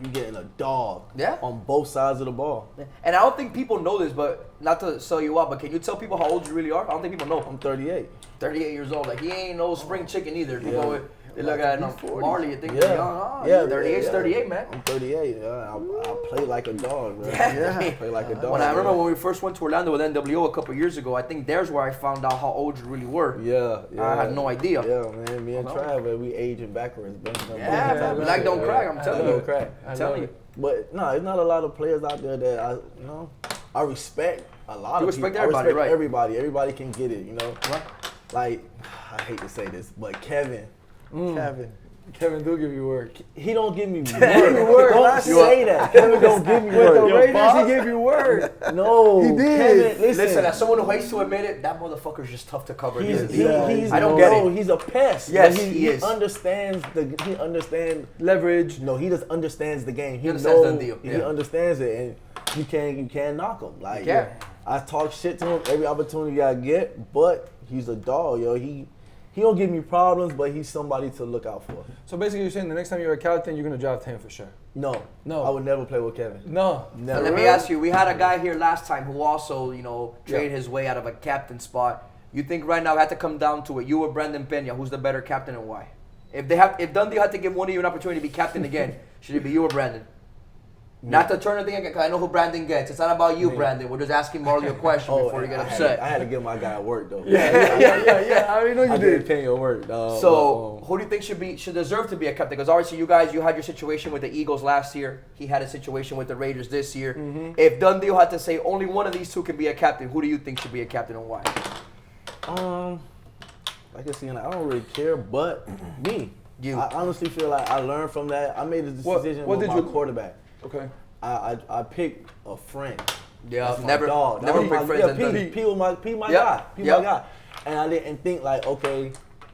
You're getting a dog. Yeah. On both sides of the ball. And I don't think people know this, but not to sell you out, but can you tell people how old you really are? I don't think people know. I'm 38. 38 years old. Like, he ain't no spring chicken either. People, Yeah. they look at him, 40. Marley, you think Yeah. they're young. Oh, Yeah, 38's yeah. 38, man. I'm 38. Yeah, I play like a dog, bro. Yeah. I play like a dog. When I remember bro. when we first went to Orlando with NWO a couple years ago, I think there's where I found out how old you really were. Yeah, I had no idea. Yeah, man. Me and Oh, Trav, we aging backwards. Yeah, black don't crack, I'm telling you. Don't crack. I'm telling you. But no, there's not a lot of players out there that I respect a lot You of respect people. everybody, I respect right. everybody. Everybody can get it, you know. Right. Like, I hate to say this, but Kevin, Kevin do give you work. he don't give me work. work. Don't say that. Kevin don't give me With the work. Raiders, he gave you work. No, He did. Kevin, Listen, as someone who hates to admit it, that motherfucker's just tough to cover. He's, I don't get it. He's a pest. Yes, But he is. He understands Leverage. No, he just understands the game. He understands knows, the deal, He yeah. understands it, and you can't knock him. Like, can't. I talk shit to him every opportunity I get, but he's a dog, yo. He don't give me problems, but he's somebody to look out for. So basically, you're saying the next time you're a captain, you're gonna draft him for sure. No, No. I would never play with Kevin. No. Never. Let me ask you, we had a guy here last time who also, traded his way out of a captain spot. You think right now it had to come down to it, you or Brandon Pena, who's the better captain and why? If Dundee had to give one of you an opportunity to be captain again, should it be you or Brandon? Not to turn anything again, because I know who Brandon gets. It's not about you, Brandon. We're just asking Marley a question before you get upset. I had to give my guy work though. Yeah. I already know you I did. did pay your work, dog. So, who do you think should deserve to be a captain? Because obviously, you had your situation with the Eagles last year. He had a situation with the Raiders this year. Mm-hmm. If Dundee had to say only one of these two can be a captain, who do you think should be a captain and why? Like I said, I don't really care, but me. You. I honestly feel like I learned from that. I made a decision what with did my you- quarterback. Okay. I picked a friend. Yeah, That's my never dog. never That was pick my- friends yeah, and P, Dundee. P was my Yep. guy. P Yep. my guy. And I didn't think like, okay,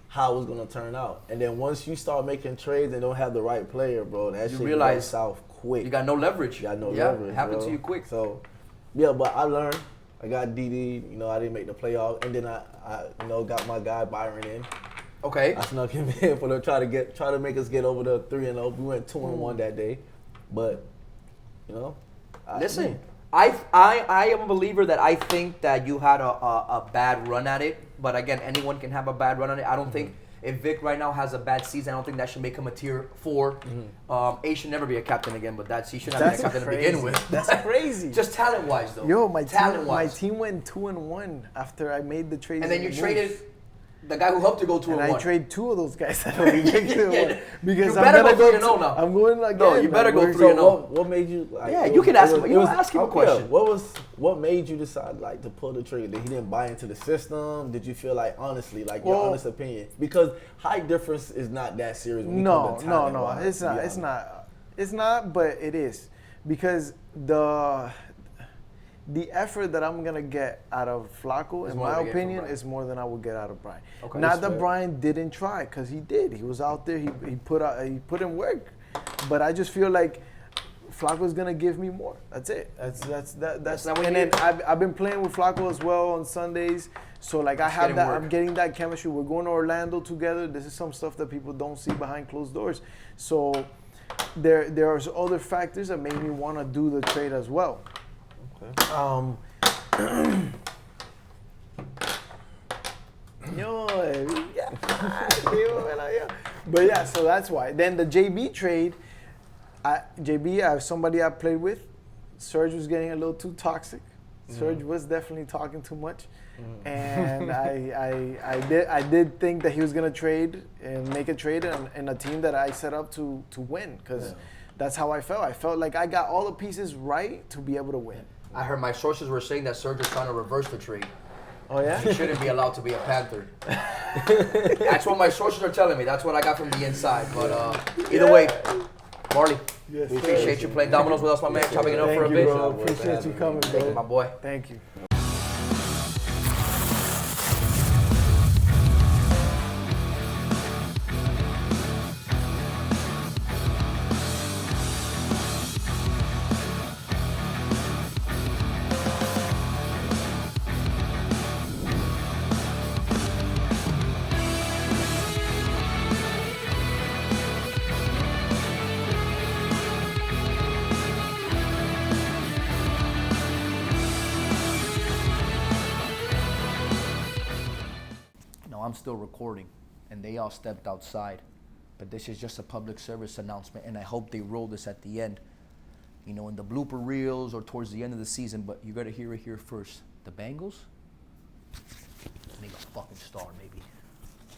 how it was gonna turn out. And then once you start making trades and don't have the right player, bro, that shit realize goes south quick. You got no leverage. You got no yeah, leverage. it happened bro. to you quick. So, yeah, but I learned. I got DD. I didn't make the playoff, and then I got my guy Byron in. Okay. I snuck him in for try to make us get over the 3-0. We went 2-1 that day, but Listen, I am a believer that I think that you had a bad run at it. But again, anyone can have a bad run at it. I don't think if Vic right now has a bad season, I don't think that should make him a tier 4. A should never be a captain again, but he should not be a captain to begin with. That's crazy. Just talent wise though. Yo, my talent wise. team went 2-1 after I made the trade. And then you traded The guy who helped you go 2-1. And I trade 2 of those guys that only make 2-1 Yeah. because You I'm better gonna go go 3-0 now. I'm going like No, you better go 3-0. So what made you? Like, Yeah, it you was- can it ask was- him. it You was- ask him a yeah, question. What made you decide like to pull the trigger? Did he didn't buy into the system? Did you feel like honestly, like your Well- honest opinion? Because height difference is not that serious. When you No, come to no, talent no. wise, It's to be not. It's honest. not. It's not. But it is because the effort that I'm gonna get out of Flacco, in more my than you get from opinion, Brian. is more than I would get out of Brian. Okay. Not That's that fair. Brian didn't try, because he did. He was out there. He put in work. But I just feel like Flacco's gonna give me more. That's it. That's not what and you then I've been playing with Flacco as well on Sundays. So like I have getting that. work. I'm getting that chemistry. We're going to Orlando together. This is some stuff that people don't see behind closed doors. So there are other factors that made me want to do the trade as well. Okay. But yeah, so that's why. Then the JB trade, I have somebody I played with. Serge was getting a little too toxic. Serge was definitely talking too much, and I did think that he was gonna trade and make a trade in a team that I set up to win, because that's how I felt. I felt like I got all the pieces right to be able to win. I heard my sources were saying that Serge is trying to reverse the trade. Oh yeah. He shouldn't be allowed to be a Panther. That's what my sources are telling me. That's what I got from the inside. But either way, Marley, Yes, we sir. appreciate you playing dominoes with us, my man. Chopping it up Thank for a you, bit. bro. Appreciate you coming, Thank you, my bro. boy. Thank you. No, I'm still recording, and they all stepped outside. But this is just a public service announcement, and I hope they roll this at the end, you know, in the blooper reels or towards the end of the season. But you gotta hear it here first. The Bengals, make a fucking star, maybe.